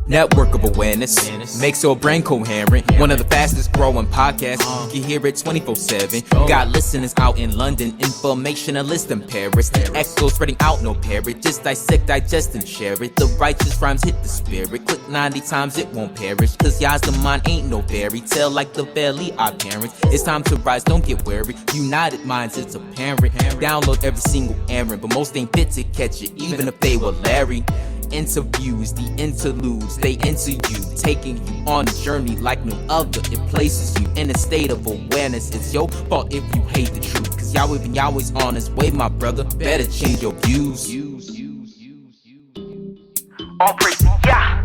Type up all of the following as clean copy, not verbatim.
Network of awareness makes your brain coherent. One of the fastest growing podcasts. You can hear it 24/7. Got listeners out in London, informationalists in Paris. The echo spreading out, no parrot. Just dissect, digest, and share it. The righteous rhymes hit the spirit. Click 90 times, it won't perish. Cause y'all's the mind ain't no fairy tale like the valley our parents. It's time to rise, don't get weary. United minds, it's apparent. Download every single errand, but most ain't fit to catch it, even if they were Larry. Interviews, the interludes, they enter you, taking you on a journey like no other. It places you in a state of awareness. It's your fault if you hate the truth, cause Yahweh always on his way, my brother. Better change your views. All praise to Yah.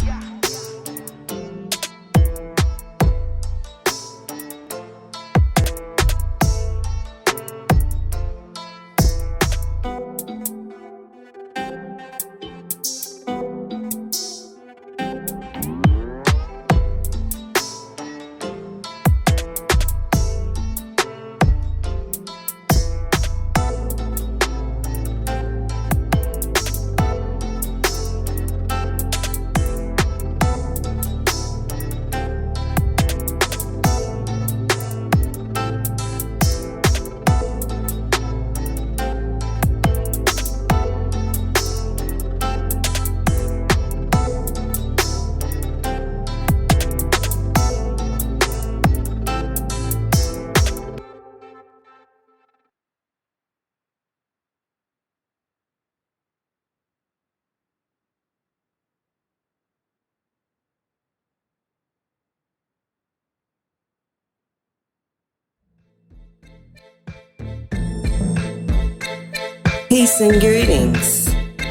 Peace and greetings.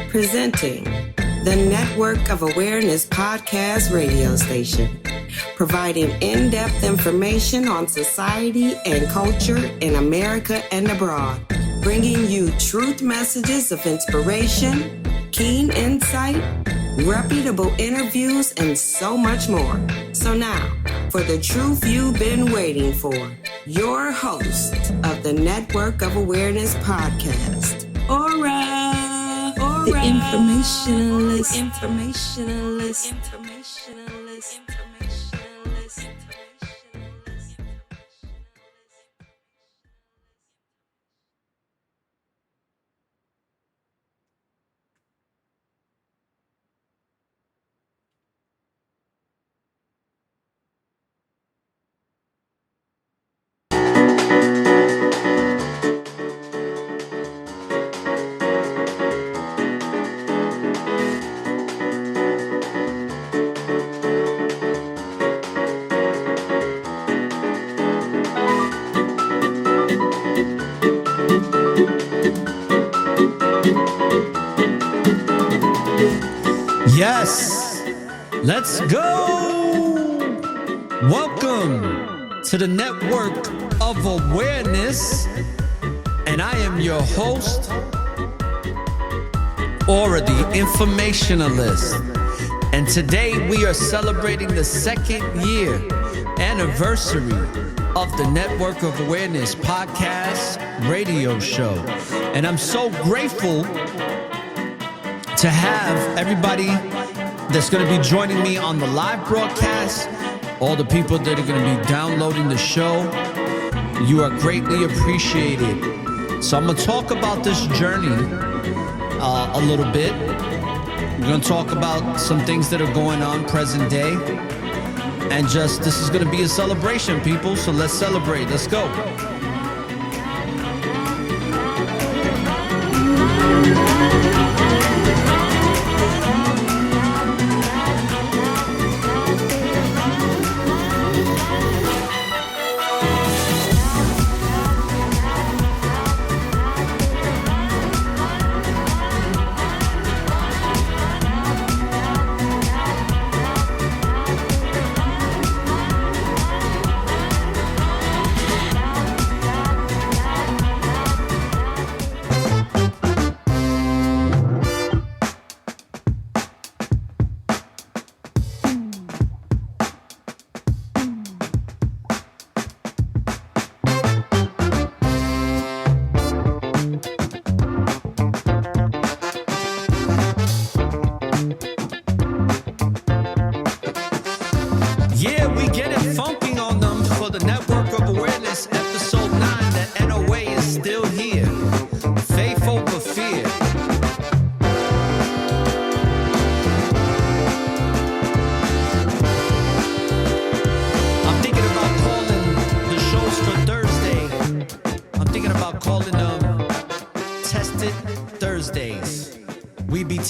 Presenting the Network of Awareness podcast radio station, providing in-depth information on society and culture in America and abroad, bringing you truth messages of inspiration, keen insight, reputable interviews, and so much more. So now, for the truth you've been waiting for, your host of the Network of Awareness podcast, Aura, the informationalist. Yes, let's go. Welcome to the Network of Awareness, and I am your host, Aura, the informationalist. And today we are celebrating the 2nd year anniversary of the Network of Awareness podcast radio show. And I'm so grateful to have everybody that's going to be joining me on the live broadcast, all the people that are going to be downloading the show. You are greatly appreciated. So I'm going to talk about this journey a little bit. We're going to talk about some things that are going on present day. And this is going to be a celebration, people. So let's celebrate. Let's go.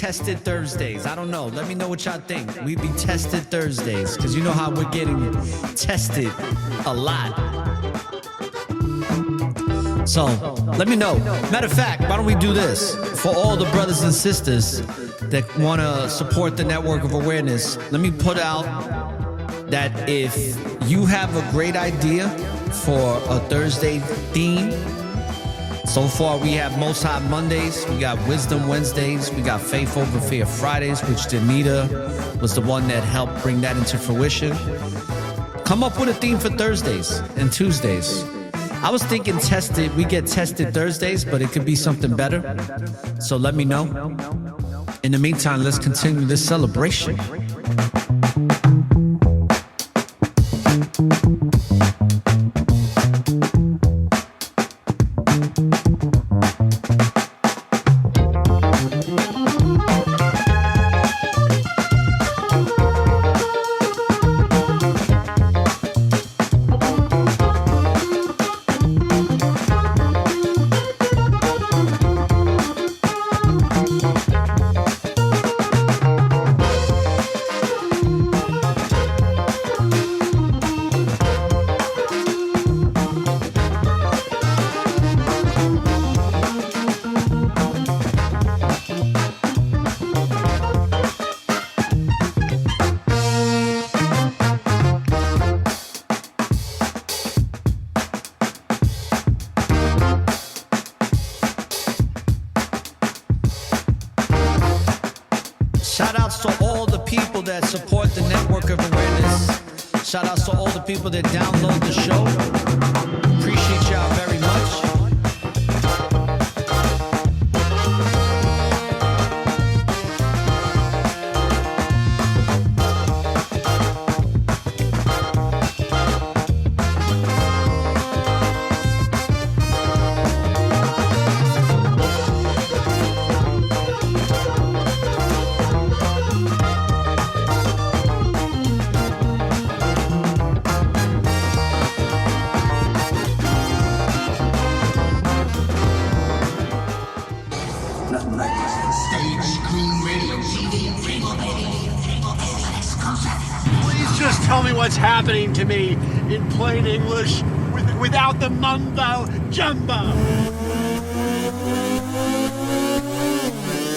tested Thursdays. I don't know. Let me know what y'all think. We be tested Thursdays because you know how we're getting tested a lot. So let me know. Matter of fact, why don't we do this? For all the brothers and sisters that want to support the Network of Awareness, let me put out that if you have a great idea for a Thursday theme, so far we have Most High Mondays, we got Wisdom Wednesdays, we got Faith Over Fear Fridays, which Danita was the one that helped bring that into fruition. Come up with a theme for Thursdays and Tuesdays. I was thinking tested, we get tested Thursdays, but it could be something better. So let me know. In the meantime, let's continue this celebration. Shout outs to all the people that support the Network of Awareness. Shout outs to all the people that download the show. Appreciate y'all very much. Please just tell me what's happening to me in plain English without the mumbo jumbo.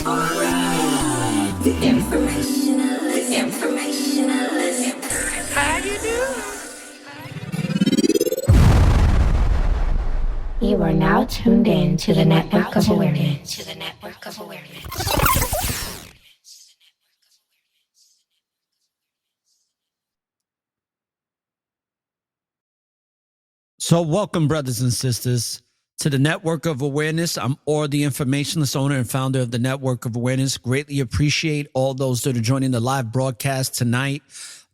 Alright, the informationalist. How you doing? You are now tuned in to the Network of Awareness. So welcome, brothers and sisters, to the Network of Awareness. I'm Or, the informationalist, owner and founder of the Network of Awareness. Greatly appreciate all those that are joining the live broadcast tonight,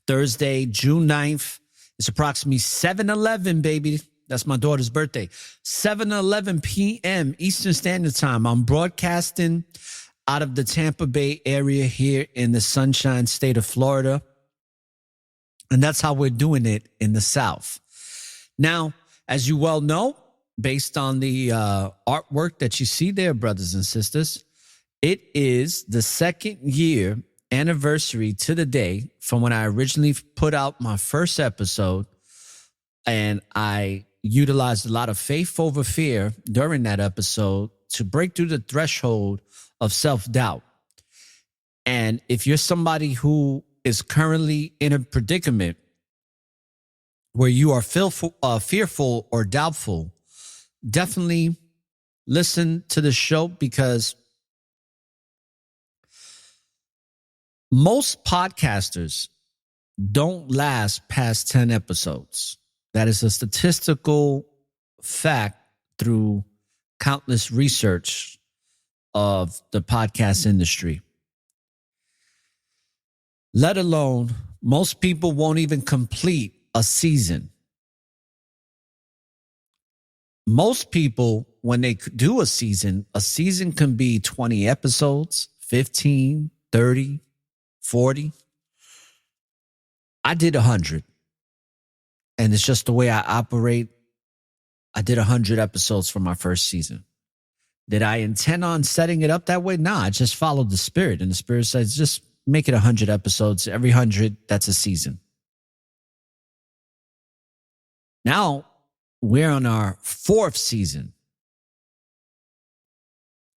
Thursday, June 9th. It's approximately 7:11, baby. That's my daughter's birthday. 7:11 p.m. Eastern Standard Time. I'm broadcasting out of the Tampa Bay area here in the Sunshine State of Florida. And that's how we're doing it in the South. Now, as you well know, based on the artwork that you see there, brothers and sisters, it is the second year anniversary to the day from when I originally put out my first episode, and I utilized a lot of faith over fear during that episode to break through the threshold of self-doubt. And if you're somebody who is currently in a predicament where you are fearful or doubtful, definitely listen to the show, because most podcasters don't last past 10 episodes. That is a statistical fact through countless research of the podcast industry. Let alone, most people won't even complete a season. Most people, when they do a season can be 20 episodes, 15, 30, 40. I did 100. And it's just the way I operate. I did 100 episodes for my first season. Did I intend on setting it up that way? Nah, I just followed the spirit. And the spirit says, just make it 100 episodes. Every 100, that's a season. Now we're on our 4th season.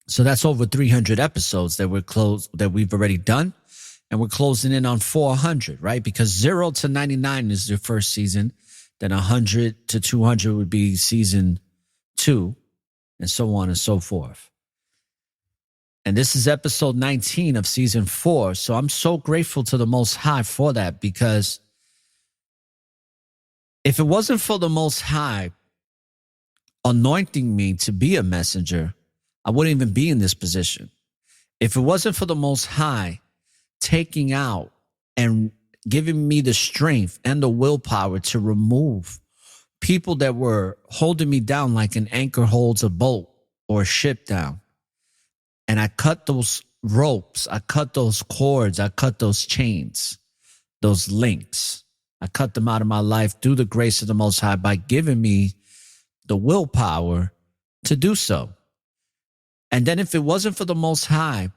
So that's over 300 episodes that we've already done. And we're closing in on 400, right? Because 0 to 99 is the first season. Then 100 to 200 would be season 2, and so on and so forth. And this is episode 19 of season 4. So I'm so grateful to the Most High for that, because if it wasn't for the Most High anointing me to be a messenger, I wouldn't even be in this position. If it wasn't for the Most High taking out and giving me the strength and the willpower to remove people that were holding me down like an anchor holds a boat or a ship down. And I cut those ropes, I cut those cords, I cut those chains, those links. I cut them out of my life through the grace of the Most High by giving me the willpower to do so. And then if it wasn't for the Most High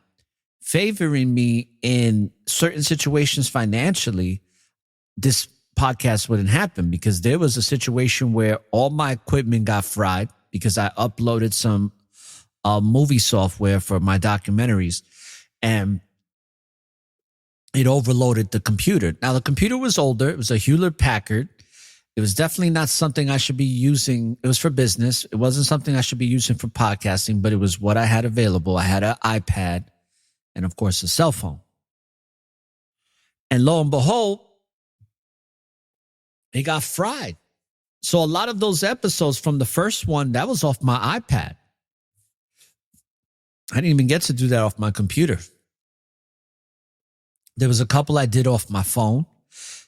favoring me in certain situations financially, this podcast wouldn't happen, because there was a situation where all my equipment got fried because I uploaded some movie software for my documentaries, and it overloaded the computer. Now, the computer was older. It was a Hewlett Packard. It was definitely not something I should be using. It was for business. It wasn't something I should be using for podcasting, but it was what I had available. I had an iPad and, of course, a cell phone. And lo and behold, it got fried. So a lot of those episodes from the first one, that was off my iPad. I didn't even get to do that off my computer. There was a couple I did off my phone.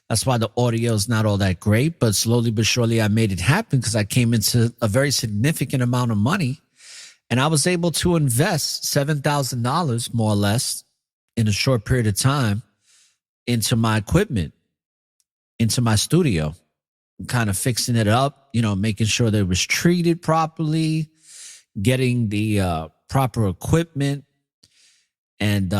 That's why the audio is not all that great, but slowly but surely I made it happen, because I came into a very significant amount of money, and I was able to invest $7,000 more or less in a short period of time into my equipment, into my studio, kind of fixing it up, making sure that it was treated properly, getting the proper equipment. And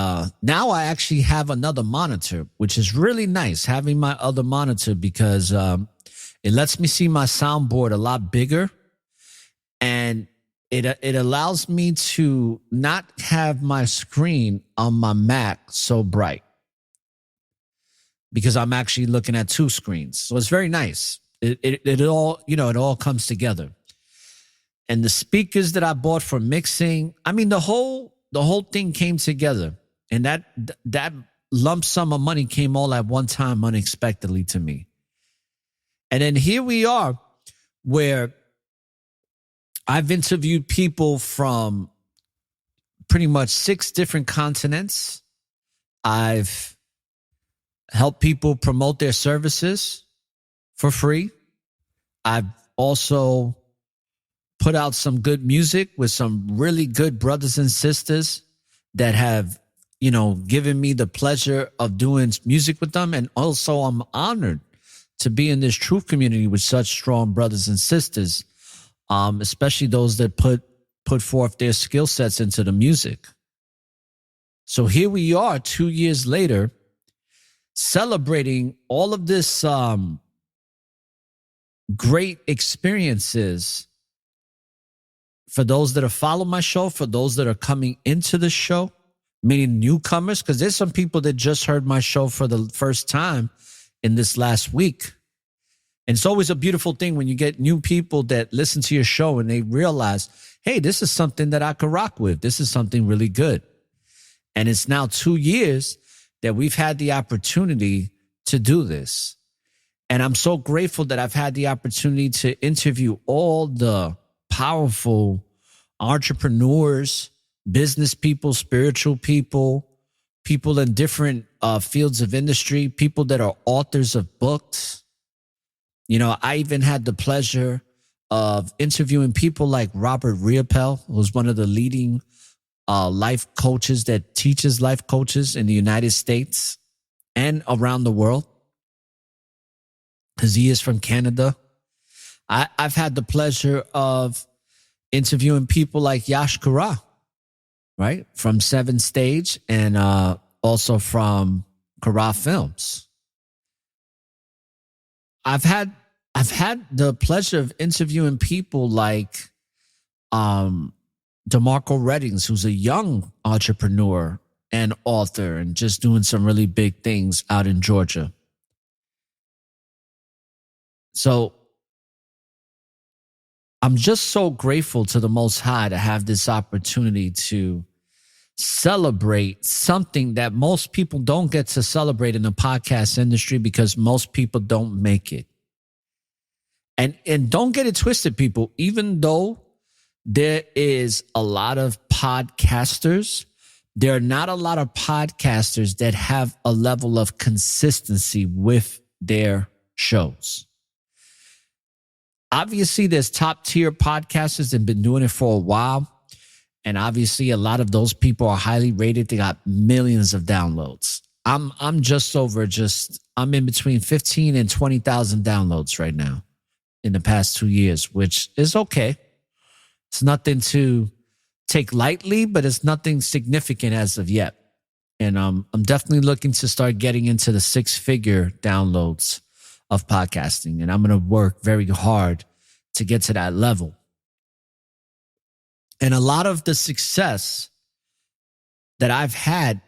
now I actually have another monitor, which is really nice, having my other monitor, because it lets me see my soundboard a lot bigger, and it allows me to not have my screen on my Mac so bright, because I'm actually looking at 2 screens. So it's very nice. It all, it all comes together. And the speakers that I bought for mixing, I mean, the whole thing came together, and that lump sum of money came all at one time unexpectedly to me. And then here we are, where I've interviewed people from pretty much 6 different continents. I've helped people promote their services for free. I've also put out some good music with some really good brothers and sisters that have, given me the pleasure of doing music with them. And also I'm honored to be in this truth community with such strong brothers and sisters, especially those that put forth their skill sets into the music. So here we are 2 years later, celebrating all of this great experiences for those that have followed my show, for those that are coming into the show, meaning newcomers, because there's some people that just heard my show for the first time in this last week. And it's always a beautiful thing when you get new people that listen to your show and they realize, hey, this is something that I could rock with. This is something really good. And it's now 2 years that we've had the opportunity to do this. And I'm so grateful that I've had the opportunity to interview all the powerful entrepreneurs, business people, spiritual people, people in different fields of industry, people that are authors of books. I even had the pleasure of interviewing people like Robert Riopel, who's one of the leading life coaches that teaches life coaches in the United States and around the world, because he is from Canada. I've had the pleasure of interviewing people like Yash Kara, right? From Seven Stage and also from Kara Films. I've had the pleasure of interviewing people like DeMarco Reddings, who's a young entrepreneur and author and just doing some really big things out in Georgia. So I'm just so grateful to the Most High to have this opportunity to celebrate something that most people don't get to celebrate in the podcast industry because most people don't make it. And don't get it twisted, people. Even though there is a lot of podcasters, there are not a lot of podcasters that have a level of consistency with their shows. Obviously, there's top tier podcasters that have been doing it for a while. And obviously, a lot of those people are highly rated. They got millions of downloads. I'm in between 15 and 20,000 downloads right now in the past 2 years, which is okay. It's nothing to take lightly, but it's nothing significant as of yet. And I'm definitely looking to start getting into the 6-figure downloads of podcasting. And I'm going to work very hard to get to that level. And a lot of the success that I've had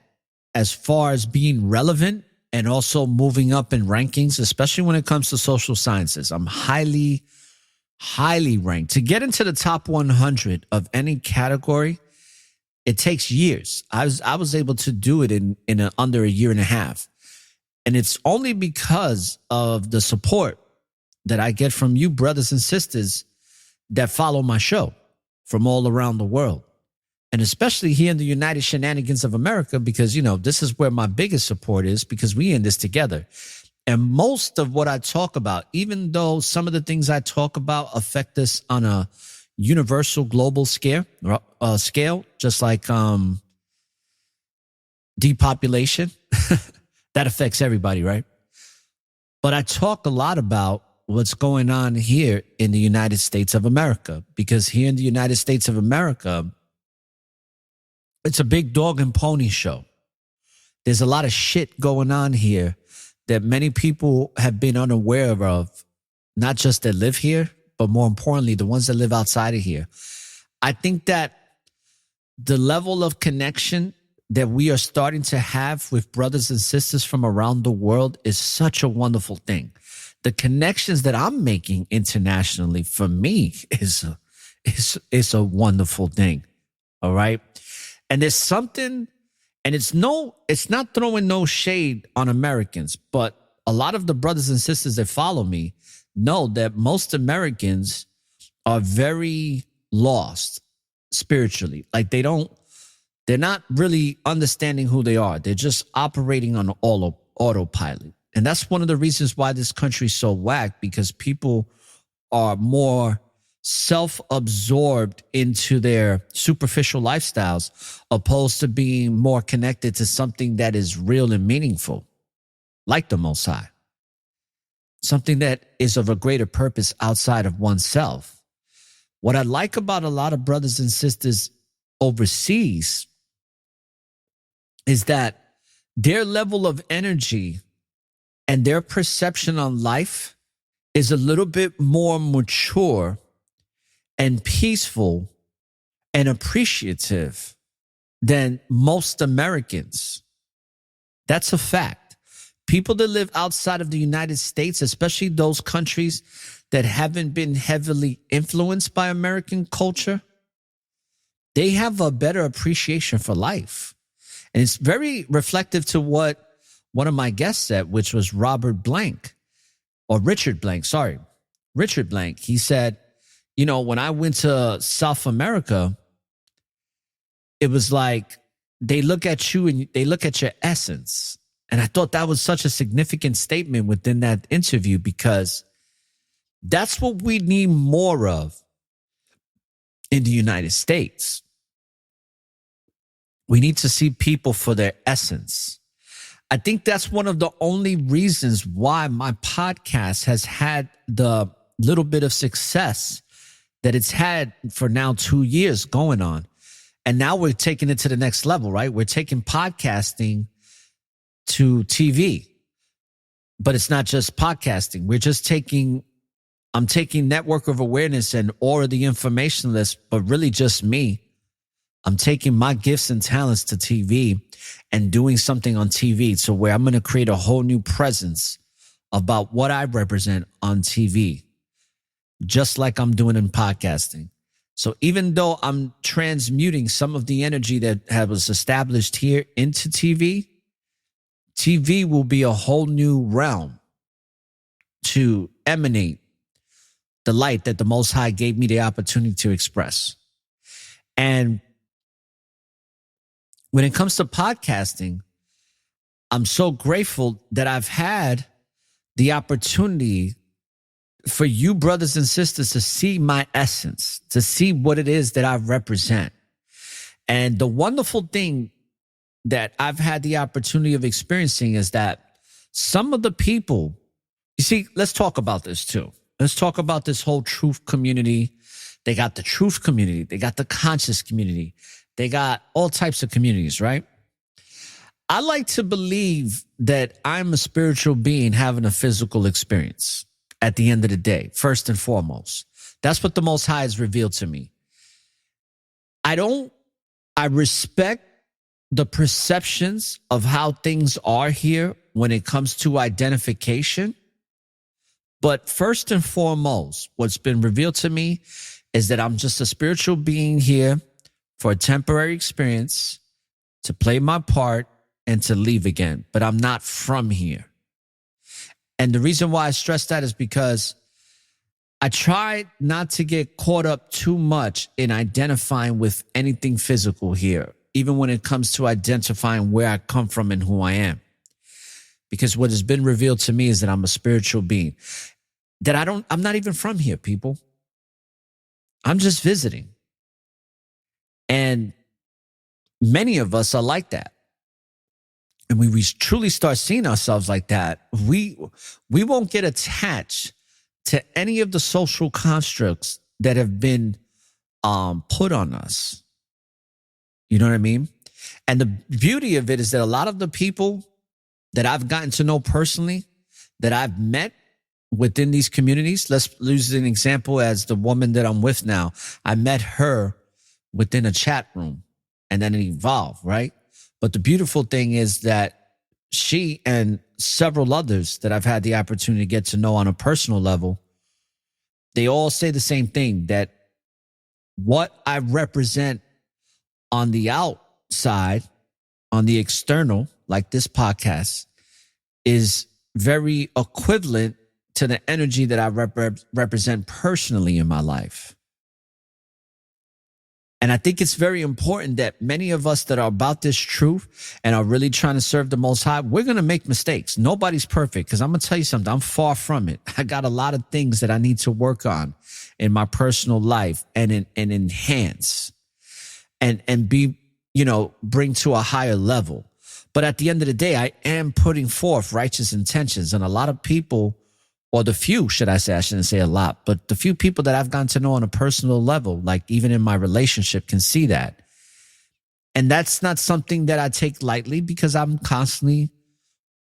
as far as being relevant and also moving up in rankings, especially when it comes to social sciences, I'm highly, highly ranked. To get into the top 100 of any category, it takes years. I was able to do it in under a year and a half. And it's only because of the support that I get from you brothers and sisters that follow my show from all around the world. And especially here in the United Shenanigans of America, because, you know, this is where my biggest support is because we in this together. And most of what I talk about, even though some of the things I talk about affect us on a universal global scale, just like depopulation, that affects everybody, right? But I talk a lot about what's going on here in the United States of America, because here in the United States of America, it's a big dog and pony show. There's a lot of shit going on here that many people have been unaware of, not just that live here, but more importantly, the ones that live outside of here. I think that the level of connection that we are starting to have with brothers and sisters from around the world is such a wonderful thing. The connections that I'm making internationally for me is a wonderful thing. All right. And there's something, and it's not throwing no shade on Americans, but a lot of the brothers and sisters that follow me know that most Americans are very lost spiritually. Like they're not really understanding who they are. They're just operating on autopilot. And that's one of the reasons why this country is so whack, because people are more self-absorbed into their superficial lifestyles opposed to being more connected to something that is real and meaningful, like the Most High. Something that is of a greater purpose outside of oneself. What I like about a lot of brothers and sisters overseas is that their level of energy and their perception on life is a little bit more mature and peaceful and appreciative than most Americans. That's a fact. People that live outside of the United States, especially those countries that haven't been heavily influenced by American culture, they have a better appreciation for life. And it's very reflective to what one of my guests said, which was Richard Blank. He said, you know, when I went to South America, it was like they look at you and they look at your essence. And I thought that was such a significant statement within that interview, because that's what we need more of in the United States. We need to see people for their essence. I think that's one of the only reasons why my podcast has had the little bit of success that it's had for now 2 years going on. And now we're taking it to the next level, right? We're taking podcasting to TV, but it's not just podcasting. I'm taking Network of Awareness and all of the information list, but really just me. I'm taking my gifts and talents to TV and doing something on TV. So where I'm going to create a whole new presence about what I represent on TV, just like I'm doing in podcasting. So even though I'm transmuting some of the energy that was established here into TV, TV will be a whole new realm to emanate the light that the Most High gave me the opportunity to express. And when it comes to podcasting, I'm so grateful that I've had the opportunity for you brothers and sisters to see my essence, to see what it is that I represent. And the wonderful thing that I've had the opportunity of experiencing is that some of the people, you see, let's talk about this too. Let's talk about this whole truth community. They got the truth community. They got the conscious community. They got all types of communities, right? I like to believe that I'm a spiritual being having a physical experience at the end of the day, first and foremost. That's what the Most High has revealed to me. I respect the perceptions of how things are here when it comes to identification. But first and foremost, what's been revealed to me is that I'm just a spiritual being here for a temporary experience, to play my part and to leave again. But I'm not from here. And the reason why I stress that is because I try not to get caught up too much in identifying with anything physical here, even when it comes to identifying where I come from and who I am. Because what has been revealed to me is that I'm a spiritual being, that I'm not even from here, people. I'm just visiting. And many of us are like that. And when we truly start seeing ourselves like that, we won't get attached to any of the social constructs that have been put on us. You know what I mean? And the beauty of it is that a lot of the people that I've gotten to know personally, that I've met within these communities, let's use an example as the woman that I'm with now. I met her within a chat room and then it evolved, right? But the beautiful thing is that she and several others that I've had the opportunity to get to know on a personal level, they all say the same thing, that what I represent on the outside, on the external, like this podcast, is very equivalent to the energy that I represent personally in my life. And I think it's very important that many of us that are about this truth and are really trying to serve the Most High, we're going to make mistakes. Nobody's perfect, because I'm going to tell you something. I'm far from it. I got a lot of things that I need to work on in my personal life and enhance and be, bring to a higher level. But at the end of the day, I am putting forth righteous intentions. And a lot of people, or the few, should I say, I shouldn't say a lot, but the few people that I've gotten to know on a personal level, like even in my relationship, can see that. And that's not something that I take lightly, because I'm constantly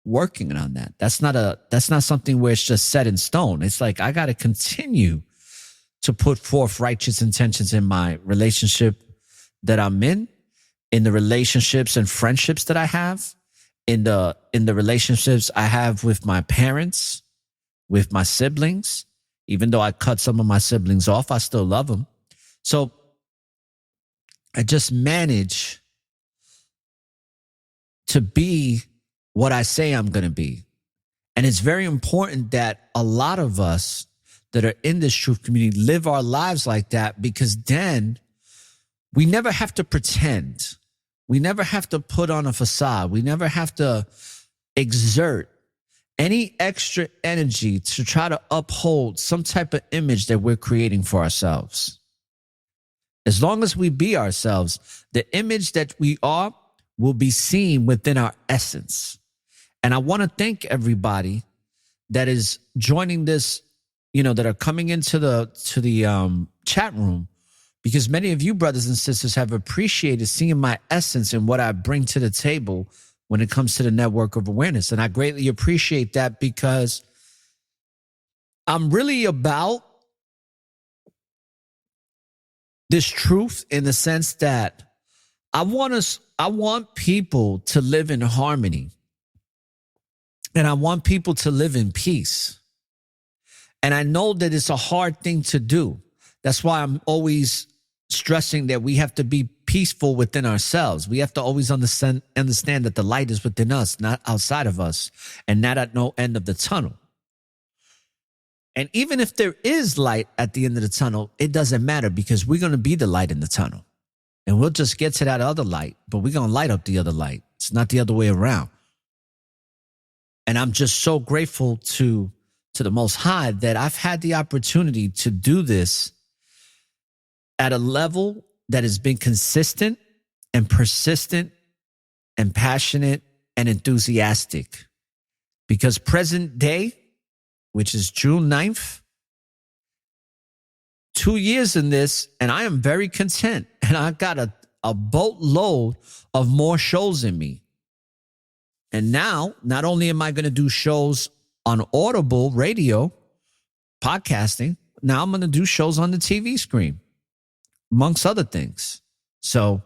working on that. That's not something where it's just set in stone. It's like, I got to continue to put forth righteous intentions in my relationship that I'm in the relationships and friendships that I have, in the relationships I have with my parents, with my siblings. Even though I cut some of my siblings off, I still love them. So I just manage to be what I say I'm going to be. And it's very important that a lot of us that are in this truth community live our lives like that, because then we never have to pretend. We never have to put on a facade. We never have to exert any extra energy to try to uphold some type of image that we're creating for ourselves. As long as we be ourselves, the image that we are will be seen within our essence. And I want to thank everybody that is joining this that are coming into the chat room, because many of you brothers and sisters have appreciated seeing my essence and what I bring to the table when it comes to the network of awareness. And I greatly appreciate that, because I'm really about this truth in the sense that I want people to live in harmony, and I want people to live in peace. And I know that it's a hard thing to do. That's why I'm always stressing that we have to be peaceful within ourselves. We have to always understand that the light is within us, not outside of us, and not at no end of the tunnel. And even if there is light at the end of the tunnel, it doesn't matter, because we're going to be the light in the tunnel. And we'll just get to that other light, but we're going to light up the other light. It's not the other way around. And I'm just so grateful to the Most High that I've had the opportunity to do this at a level that has been consistent and persistent and passionate and enthusiastic. Because present day, which is June 9th, 2 years in this, and I am very content. And I got a boatload of more shows in me. And now, not only am I going to do shows on Audible radio, podcasting, now I'm going to do shows on the TV screen, amongst other things. So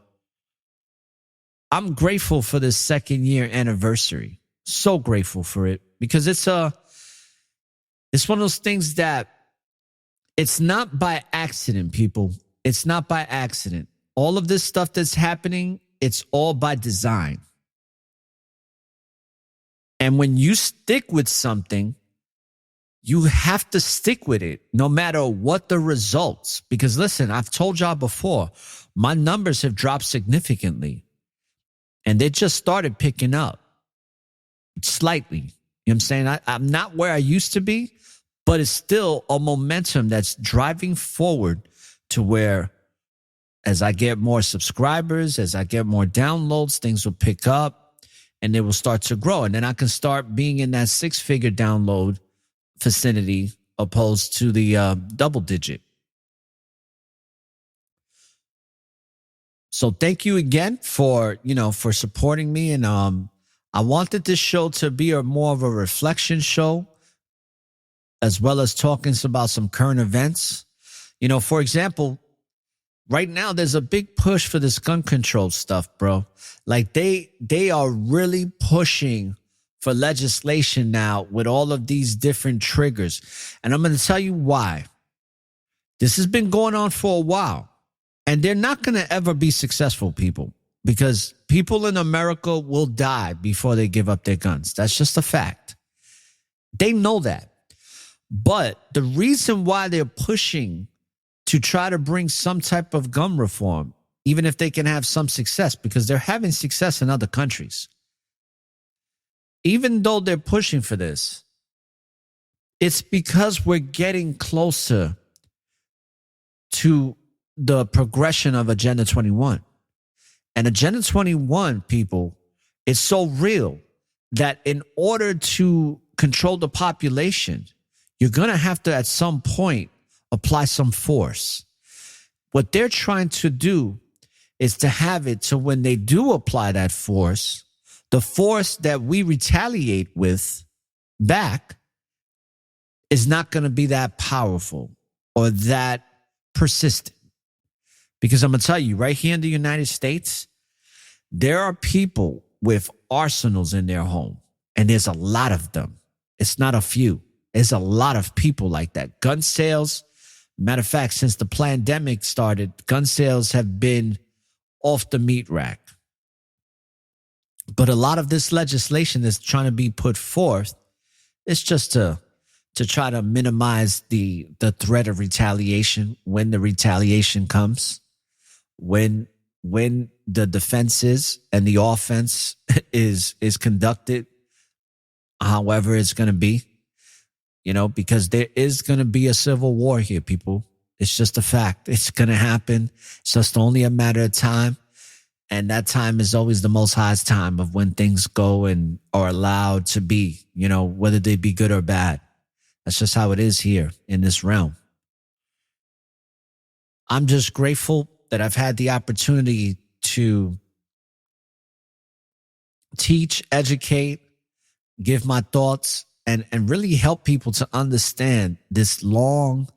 I'm grateful for this 2nd year anniversary. So grateful for it, because it's one of those things that it's not by accident, people. It's not by accident. All of this stuff that's happening, it's all by design. And when you stick with something, you have to stick with it no matter what the results. Because listen, I've told y'all before, my numbers have dropped significantly. And they just started picking up slightly. You know what I'm saying? I'm not where I used to be, but it's still a momentum that's driving forward to where, as I get more subscribers, as I get more downloads, things will pick up. And they will start to grow. And then I can start being in that 6-figure download vicinity opposed to the double digit. So thank you again for supporting me. And I wanted this show to be more of a reflection show, as well as talking about some current events. For example, right now, there's a big push for this gun control stuff, bro. Like they are really pushing for legislation now with all of these different triggers. And I'm going to tell you why. This has been going on for a while. And they're not going to ever be successful, people, because people in America will die before they give up their guns. That's just a fact. They know that. But the reason why they're pushing to try to bring some type of gun reform, even if they can have some success, because they're having success in other countries. Even though they're pushing for this, it's because we're getting closer to the progression of Agenda 21. And Agenda 21, people, is so real that in order to control the population, you're going to have to, at some point, apply some force. What they're trying to do is to have it so when they do apply that force, the force that we retaliate with back is not going to be that powerful or that persistent. Because I'm going to tell you, right here in the United States, there are people with arsenals in their home, and there's a lot of them. It's not a few. There's a lot of people like that. Gun sales, matter of fact, since the pandemic started, gun sales have been off the meat rack. But a lot of this legislation that's trying to be put forth is just to try to minimize the threat of retaliation when the retaliation comes, when the defenses and the offense is conducted, however it's going to be, because there is going to be a civil war here, people. It's just a fact. It's going to happen. It's just only a matter of time. And that time is always the Most High's time of when things go and are allowed to be, whether they be good or bad. That's just how it is here in this realm. I'm just grateful that I've had the opportunity to teach, educate, give my thoughts, and really help people to understand this long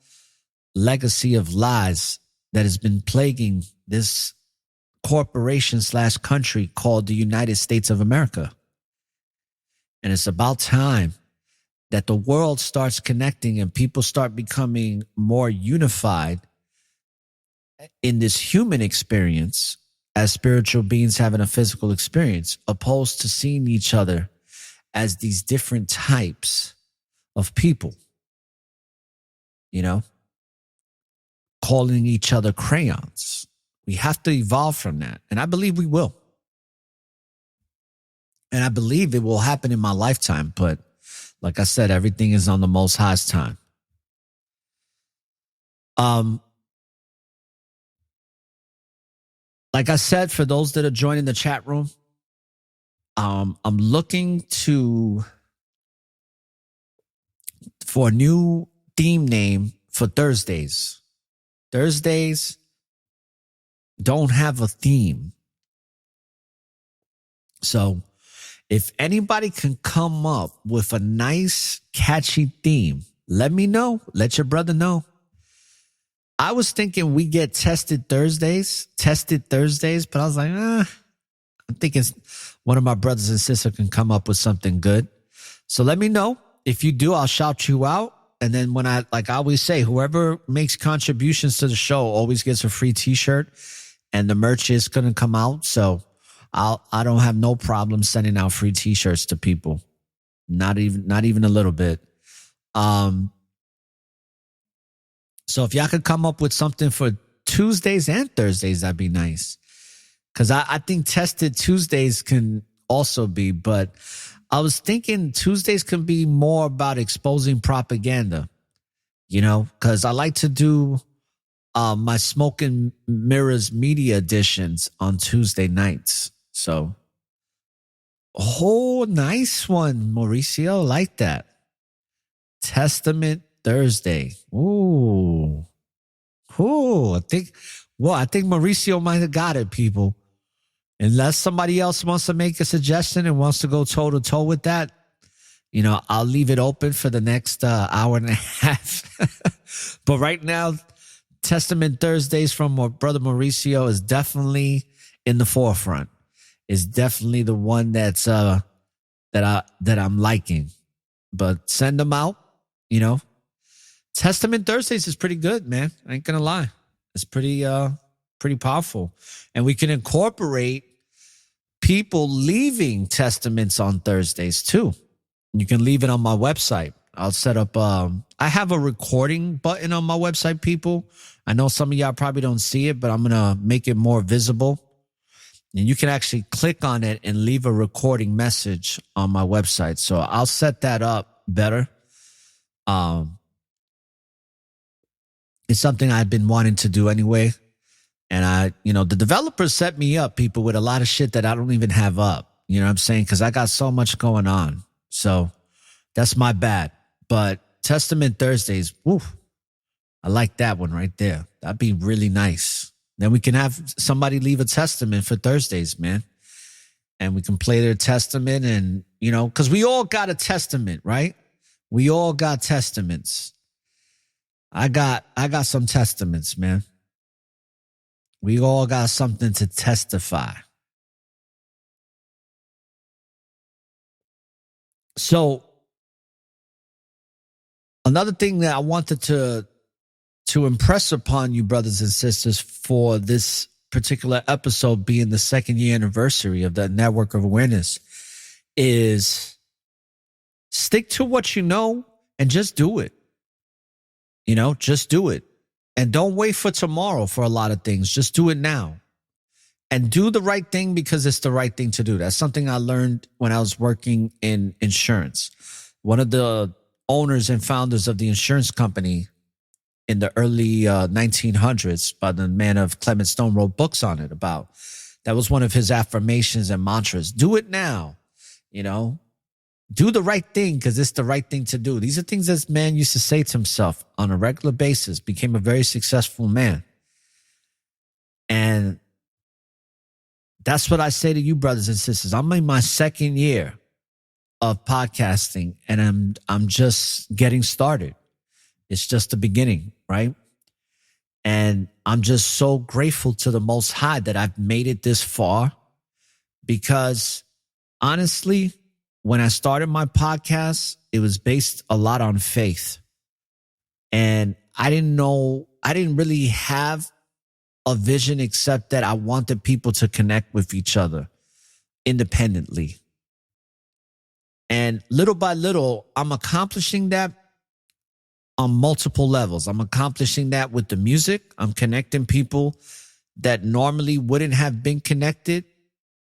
legacy of lies that has been plaguing this corporation / country called the United States of America. And it's about time that the world starts connecting and people start becoming more unified in this human experience as spiritual beings having a physical experience, opposed to seeing each other as these different types of people, you know, calling each other crayons. We have to evolve from that. And I believe we will. And I believe it will happen in my lifetime. But like I said, everything is on the Most High's time. Like I said, for those that are joining the chat room, I'm looking for a new theme name for Thursdays. Thursdays don't have a theme. So if anybody can come up with a nice, catchy theme, let me know. Let your brother know. I was thinking we get tested Thursdays, but I was like, I'm thinking one of my brothers and sisters can come up with something good. So let me know. If you do, I'll shout you out. And then when like I always say, whoever makes contributions to the show always gets a free t-shirt, and the merch is going to come out. So I don't have no problem sending out free t-shirts to people. Not even a little bit. So if y'all could come up with something for Tuesdays and Thursdays, that'd be nice. Because I think tested Tuesdays can also be, but I was thinking Tuesdays can be more about exposing propaganda, you know, because I like to do my Smoke and Mirrors media editions on Tuesday nights. So, oh, nice one, Mauricio. Like that. Testament Thursday. Ooh. I think Mauricio might have got it, people. Unless somebody else wants to make a suggestion and wants to go toe to toe with that, you know, I'll leave it open for the next hour and a half. But right now, Testament Thursdays from my brother Mauricio is definitely in the forefront. Is definitely the one that's that I'm liking. But send them out, you know. Testament Thursdays is pretty good, man. I ain't gonna lie. It's pretty powerful. And we can incorporate people leaving testaments on Thursdays too. You can leave it on my website. I'll set up, I have a recording button on my website, people. I know some of y'all probably don't see it, but I'm going to make it more visible. And you can actually click on it and leave a recording message on my website. So I'll set that up better. It's something I've been wanting to do anyway. And the developers set me up, people, with a lot of shit that I don't even have up. You know what I'm saying? Because I got so much going on. So that's my bad. But Testament Thursdays, woo, I like that one right there. That'd be really nice. Then we can have somebody leave a testament for Thursdays, man. And we can play their testament and, you know, because we all got a testament, right? We all got testaments. I got some testaments, man. We all got something to testify. So another thing that I wanted to impress upon you, brothers and sisters, for this particular episode being the 2nd year anniversary of the Network of Awareness, is stick to what you know and just do it. You know, just do it. And don't wait for tomorrow for a lot of things. Just do it now. And do the right thing because it's the right thing to do. That's something I learned when I was working in insurance. One of the owners and founders of the insurance company in the early 1900s, by the man of Clement Stone, wrote books on it about. That was one of his affirmations and mantras. Do it now. You know, do the right thing because it's the right thing to do. These are things this man used to say to himself on a regular basis, became a very successful man. And that's what I say to you, brothers and sisters. I'm in my second year of podcasting, and I'm just getting started. It's just the beginning, right? And I'm just so grateful to the Most High that I've made it this far, because honestly, when I started my podcast, it was based a lot on faith. And I didn't really have a vision except that I wanted people to connect with each other independently. And little by little, I'm accomplishing that on multiple levels. I'm accomplishing that with the music. I'm connecting people that normally wouldn't have been connected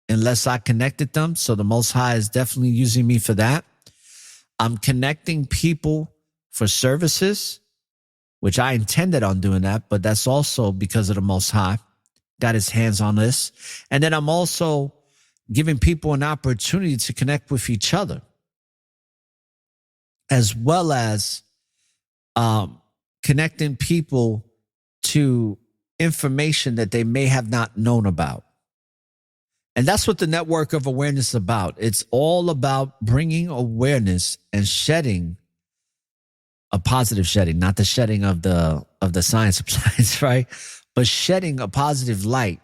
unless I connected them. So the Most High is definitely using me for that. I'm connecting people for services, which I intended on doing that, but that's also because of the Most High. Got his hands on this. And then I'm also giving people an opportunity to connect with each other, as well as connecting people to information that they may have not known about. And that's what the network of awareness is about. It's all about bringing awareness and shedding a positive shedding, not the shedding of the science supplies, right? But shedding a positive light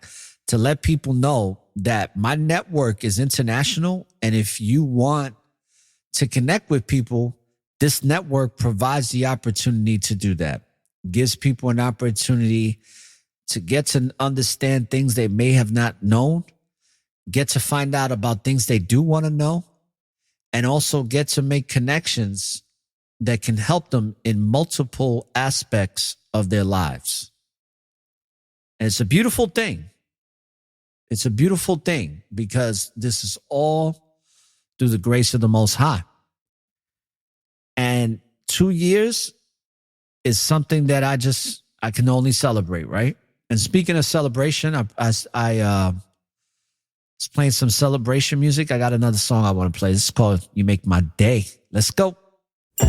to let people know that my network is international. And if you want to connect with people, this network provides the opportunity to do that. Gives people an opportunity to get to understand things they may have not known, get to find out about things they do want to know, and also get to make connections that can help them in multiple aspects of their lives. And it's a beautiful thing. It's a beautiful thing because this is all through the grace of the Most High. And 2 years is something that I can only celebrate, right? And speaking of celebration, I was playing some celebration music. I got another song I want to play. This is called You Make My Day. Let's go. You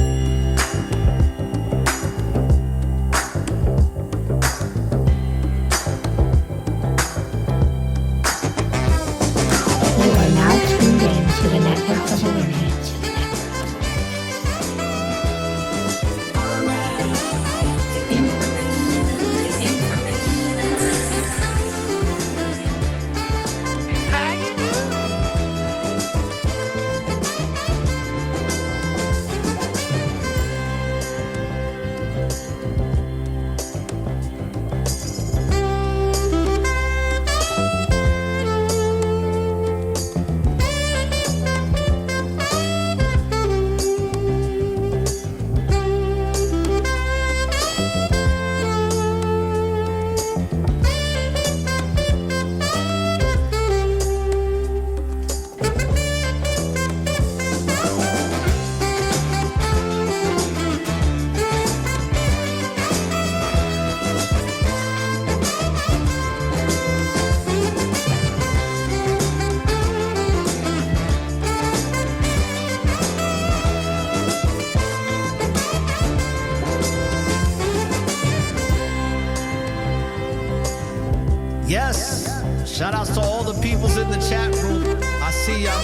are now tuned in to the network of awareness. Yes. Shout outs to all the peoples in the chat room. I see y'all.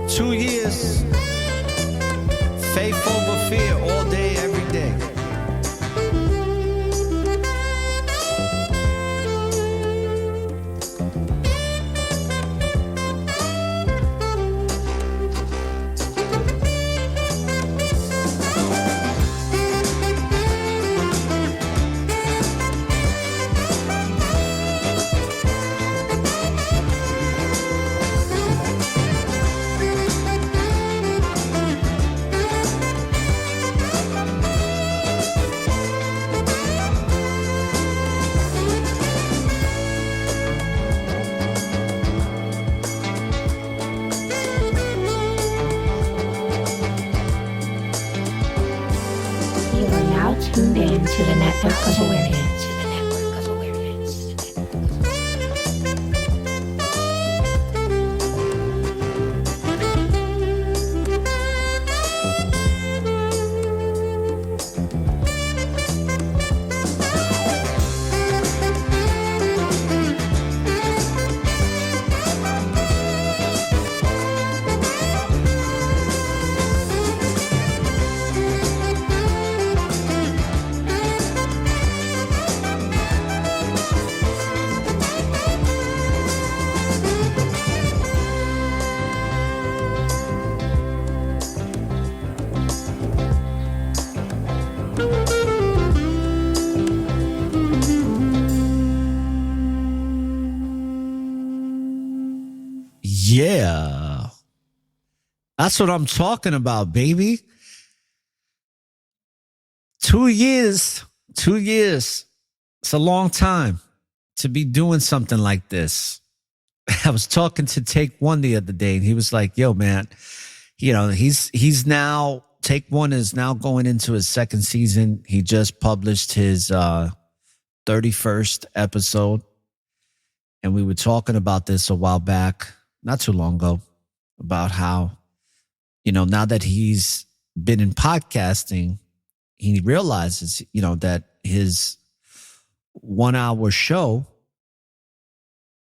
2 years. Faith over fear all day, every day. Tuned in to the network of awareness. Yeah. That's what I'm talking about, baby. 2 years. 2 years. It's a long time to be doing something like this. I was talking to Take One the other day, and he was like, yo, man, he's now, Take One is now going into his second season. He just published his 31st episode. And we were talking about this a while back, not too long ago, about how, now that he's been in podcasting, he realizes, that his 1 hour show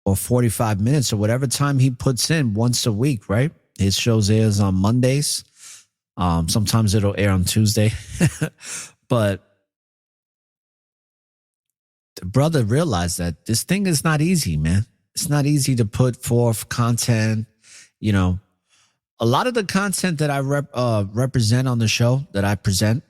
or 45 minutes or whatever time he puts in once a week, right? His shows airs on Mondays. Sometimes it'll air on Tuesday. But the brother realized that this thing is not easy, man. It's not easy to put forth content. A lot of the content that I represent on the show, that I present,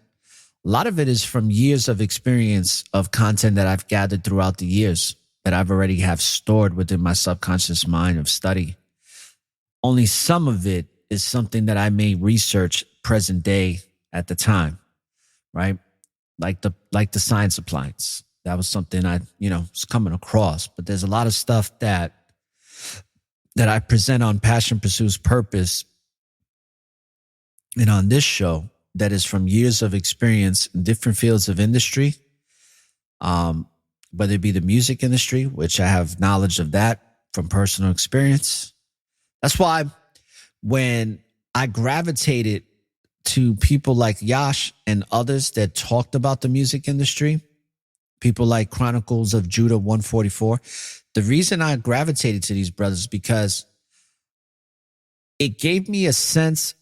a lot of it is from years of experience of content that I've gathered throughout the years that I've already have stored within my subconscious mind of study. Only some of it is something that I may research present day at the time, right? Like the science appliance. That was something I, was coming across. But there's a lot of stuff that I present on Passion Pursues Purpose and on this show that is from years of experience in different fields of industry, whether it be the music industry, which I have knowledge of that from personal experience. That's why when I gravitated to people like Yash and others that talked about the music industry, people like Chronicles of Judah 144, the reason I gravitated to these brothers is because it gave me a sense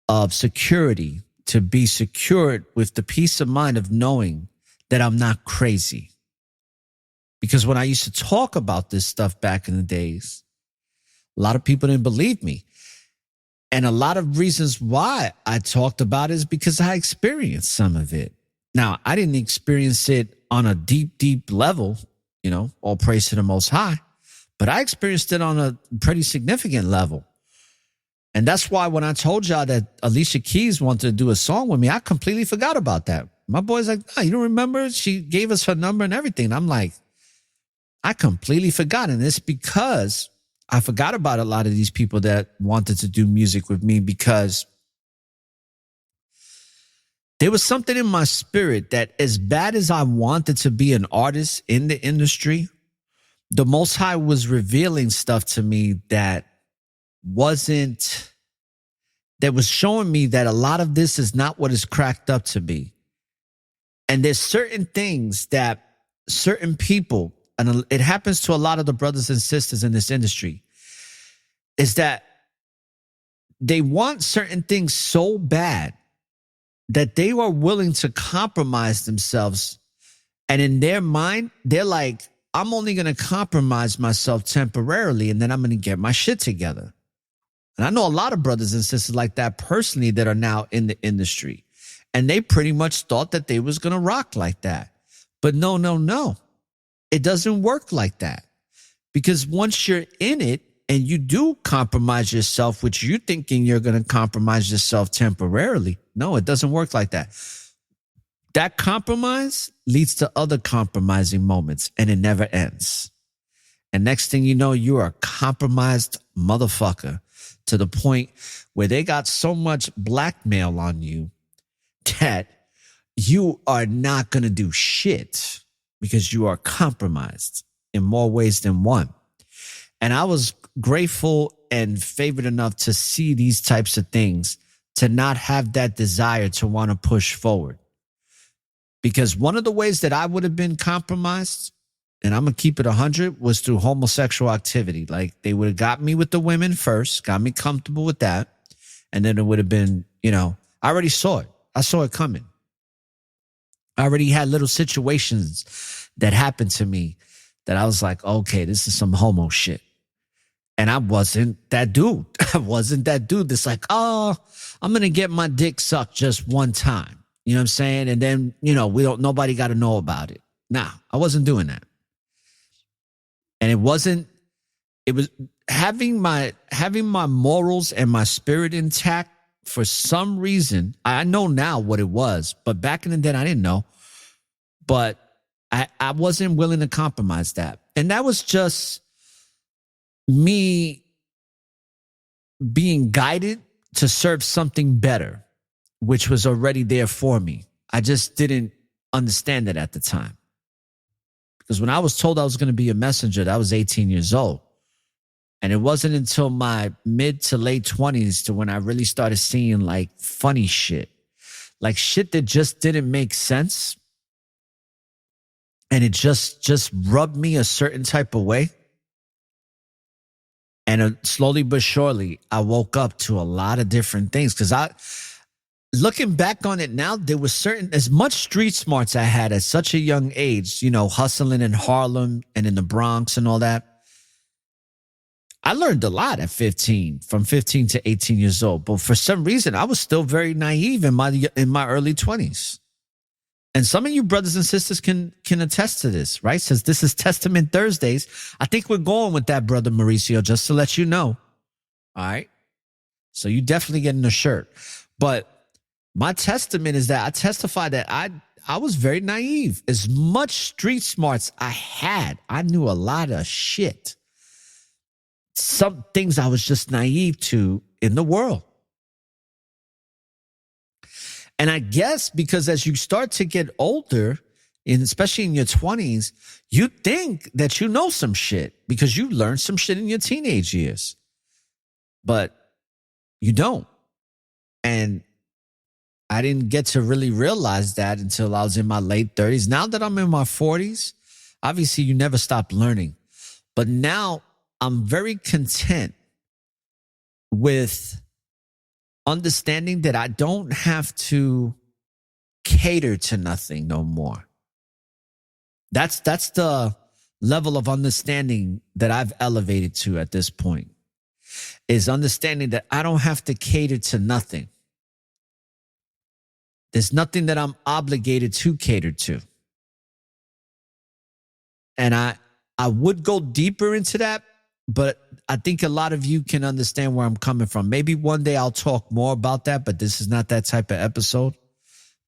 of security, to be secured with the peace of mind of knowing that I'm not crazy. Because when I used to talk about this stuff back in the days, a lot of people didn't believe me. And a lot of reasons why I talked about it is because I experienced some of it. Now, I didn't experience it on a deep, deep level, all praise to the Most High, but I experienced it on a pretty significant level. And that's why when I told y'all that Alicia Keys wanted to do a song with me, I completely forgot about that. My boy's like, you don't remember? She gave us her number and everything. And I'm like, I completely forgot. And it's because I forgot about a lot of these people that wanted to do music with me, because there was something in my spirit that, as bad as I wanted to be an artist in the industry, the Most High was revealing stuff to me that was showing me that a lot of this is not what it's cracked up to be. And there's certain things that certain people, and it happens to a lot of the brothers and sisters in this industry, is that they want certain things so bad that they are willing to compromise themselves. And in their mind, they're like, I'm only going to compromise myself temporarily, and then I'm going to get my shit together. And I know a lot of brothers and sisters like that personally that are now in the industry. And they pretty much thought that they was going to rock like that. But no. It doesn't work like that. Because once you're in it and you do compromise yourself, which you're thinking you're going to compromise yourself temporarily, no, it doesn't work like that. That compromise leads to other compromising moments, and it never ends. And next thing you know, you are a compromised motherfucker, to the point where they got so much blackmail on you that you are not going to do shit because you are compromised in more ways than one. And I was grateful and favored enough to see these types of things, to not have that desire to want to push forward. Because one of the ways that I would have been compromised, and I'm going to keep it 100, was through homosexual activity. Like, they would have got me with the women first, got me comfortable with that. And then it would have been, I already saw it. I saw it coming. I already had little situations that happened to me that I was like, okay, this is some homo shit. And I wasn't that dude. I wasn't that dude that's like, oh, I'm going to get my dick sucked just one time. You know what I'm saying? And then, nobody got to know about it. Nah, I wasn't doing that. And it was having my morals and my spirit intact, for some reason, I know now what it was, but back in the day, I didn't know. But I wasn't willing to compromise that. And that was just me being guided to serve something better, which was already there for me. I just didn't understand it at the time. Because when I was told I was going to be a messenger, I was 18 years old. And it wasn't until my mid to late 20s to when I really started seeing like funny shit. Like shit that just didn't make sense. And it just rubbed me a certain type of way. And slowly but surely, I woke up to a lot of different things. Because looking back on it now, there was as much street smarts I had at such a young age, you know, hustling in Harlem and in the Bronx and all that. I learned a lot at 15, from 15 to 18 years old. But for some reason, I was still very naive in my early 20s. And some of you brothers and sisters can attest to this, right? Since this is Testament Thursdays, I think we're going with that, Brother Mauricio, just to let you know. All right? So you definitely getting a shirt. But my testament is that I testify that I was very naive. As much street smarts I had, I knew a lot of shit. Some things I was just naive to in the world. And I guess because as you start to get older, and especially in your 20s, you think that you know some shit because you learned some shit in your teenage years. But you don't. And I didn't get to really realize that until I was in my late 30s. Now that I'm in my 40s, obviously you never stop learning. But now I'm very content with understanding that I don't have to cater to nothing no more. That's the level of understanding that I've elevated to at this point, is understanding that I don't have to cater to nothing. There's nothing that I'm obligated to cater to. And I would go deeper into that, but I think a lot of you can understand where I'm coming from. Maybe one day I'll talk more about that, but this is not that type of episode.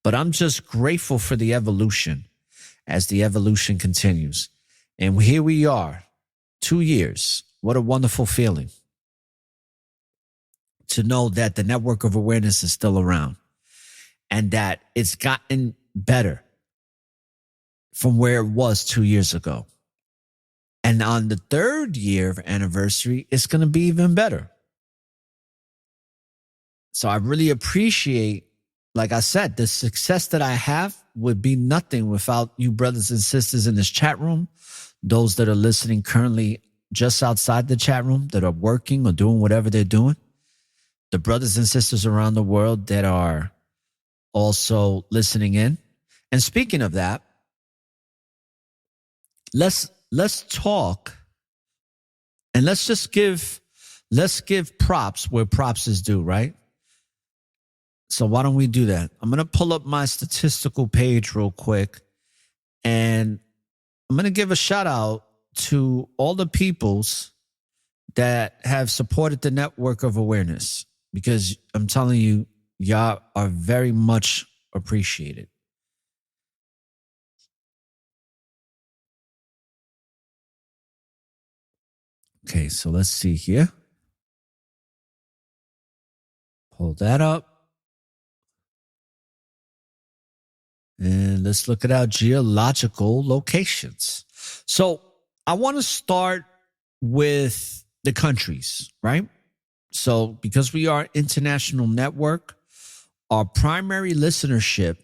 But I'm just grateful for the evolution as the evolution continues. And here we are, 2 years. What a wonderful feeling to know that the network of awareness is still around and that it's gotten better from where it was 2 years ago. And on the 3rd year of anniversary, it's going to be even better. So I really appreciate, like I said, the success that I have would be nothing without you brothers and sisters in this chat room, those that are listening currently just outside the chat room, that are working or doing whatever they're doing, the brothers and sisters around the world that are also listening in. And speaking of that, let's talk and let's give props where props is due, right? So why don't we do that? I'm going to pull up my statistical page real quick, and I'm going to give a shout out to all the peoples that have supported the network of awareness, because I'm telling you, y'all are very much appreciated. Okay, so let's see here. Pull that up. And let's look at our geological locations. So I want to start with the countries, right? So because we are an international network, our primary listenership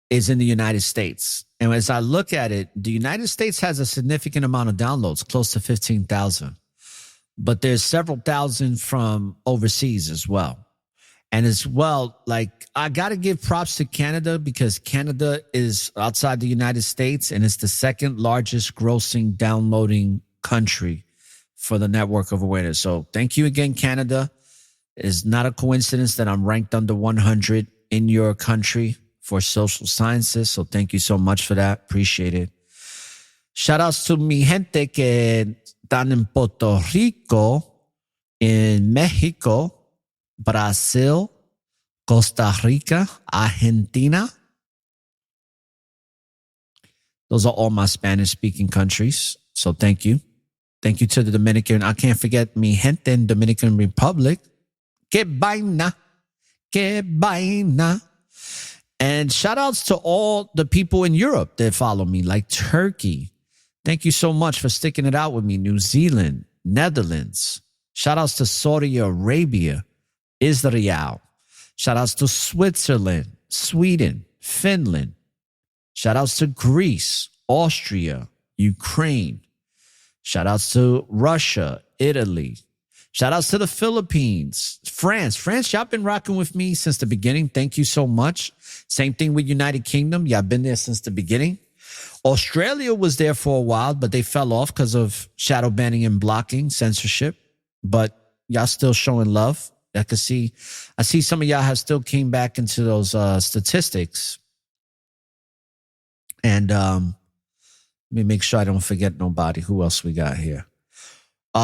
is in the United States. And as I look at it, the United States has a significant amount of downloads, close to 15,000. But there's several thousand from overseas as well. And as well, like, I got to give props to Canada, because Canada is outside the United States and it's the 2nd largest grossing downloading country for the network of awareness. So thank you again, Canada. It's not a coincidence that I'm ranked under 100 in your country for social sciences. So thank you so much for that. Appreciate it. Shout outs to mi gente que están en Puerto Rico, in Mexico, Brazil, Costa Rica, Argentina. Those are all my Spanish-speaking countries. So thank you. Thank you to the Dominican. I can't forget mi gente in Dominican Republic. Que vaina. Que vaina. And shout outs to all the people in Europe that follow me, like Turkey. Thank you so much for sticking it out with me. New Zealand, Netherlands. Shout outs to Saudi Arabia, Israel. Shout outs to Switzerland, Sweden, Finland. Shout outs to Greece, Austria, Ukraine. Shout outs to Russia, Italy. Shout outs to the Philippines, France. France, y'all been rocking with me since the beginning. Thank you so much. Same thing with United Kingdom. Y'all been there since the beginning. Australia was there for a while, but they fell off because of shadow banning and blocking, censorship. But y'all still showing love. I see some of y'all have still came back into those statistics. And let me make sure I don't forget nobody. Who else we got here?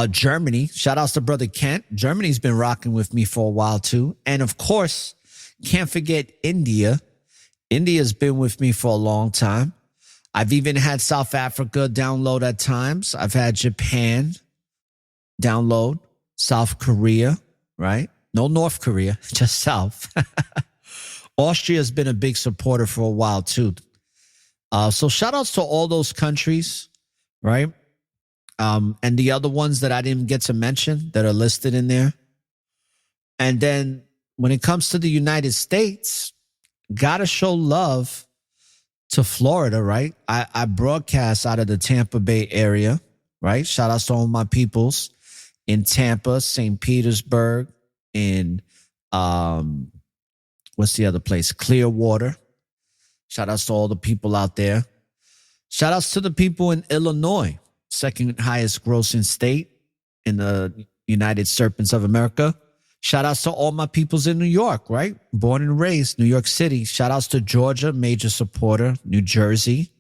Germany. Shout outs to Brother Kent. Germany's been rocking with me for a while too. And of course, can't forget India. India's been with me for a long time. I've even had South Africa download at times. I've had Japan download, South Korea, right? No North Korea, just South. Austria's been a big supporter for a while too. So shout outs to all those countries, right? And the other ones that I didn't get to mention that are listed in there. And then when it comes to the United States, gotta show love to Florida, right? I broadcast out of the Tampa Bay area, right? Shout outs to all my peoples in Tampa, St. Petersburg, in what's the other place? Clearwater. Shout outs to all the people out there. Shout outs to the people in Illinois, second highest grossing state in the United Serpents of America. Shout outs to all my peoples in New York, right? Born and raised, New York City. Shout outs to Georgia, major supporter, New Jersey.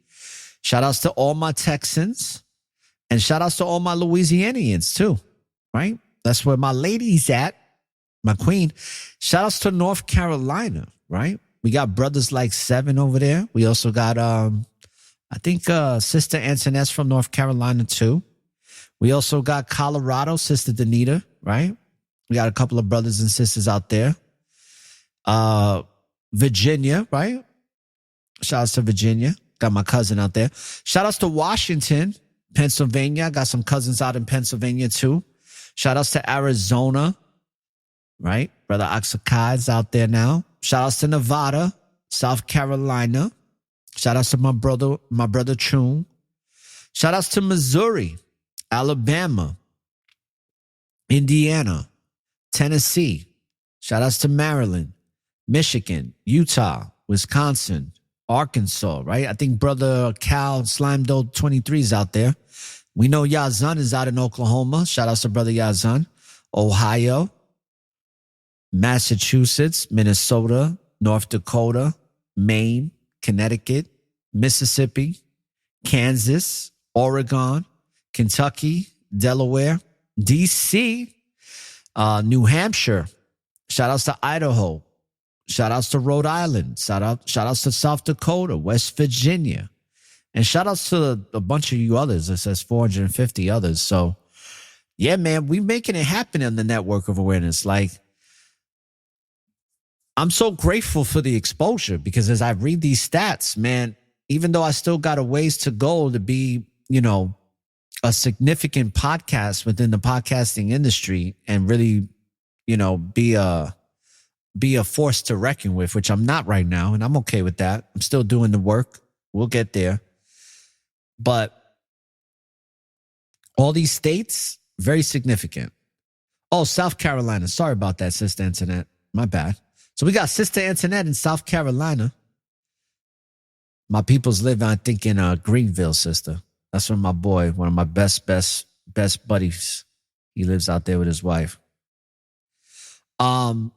Shout outs to all my Texans. And shout outs to all my Louisianians too, right? That's where my lady's at, my queen. Shout outs to North Carolina, right? We got brothers like Seven over there. We also got, I think, Sister Antoinette's from North Carolina too. We also got Colorado, Sister Danita, right? We got a couple of brothers and sisters out there. Virginia, right? Shout outs to Virginia. Got my cousin out there. Shout outs to Washington, Pennsylvania. Got some cousins out in Pennsylvania too. Shout outs to Arizona, right? Brother Oxakai's out there now. Shout outs to Nevada, South Carolina. Shout outs to my brother Chun. Shout outs to Missouri, Alabama, Indiana, Tennessee. Shout outs to Maryland, Michigan, Utah, Wisconsin, Arkansas, right? I think brother Cal Slime Doe 23 is out there. We know Yazan is out in Oklahoma. Shout outs to brother Yazan. Ohio, Massachusetts, Minnesota, North Dakota, Maine, Connecticut, Mississippi, Kansas, Oregon, Kentucky, Delaware, DC, New Hampshire. Shout outs to Idaho. Shout outs to Rhode Island. Shout outs to South Dakota, West Virginia. And shout outs to a bunch of you others. It says 450 others. So, yeah, man, we making it happen on the Network of Awareness. Like, I'm so grateful for the exposure because as I read these stats, man, even though I still got a ways to go to be, you know, a significant podcast within the podcasting industry and really, you know, be a force to reckon with, which I'm not right now. And I'm okay with that. I'm still doing the work. We'll get there. But all these states, very significant. Oh, South Carolina. Sorry about that, Sister Antoinette. My bad. So we got Sister Antoinette in South Carolina. My peoples live, I think, in Greenville, sister. That's where my boy, one of my best buddies, he lives out there with his wife. So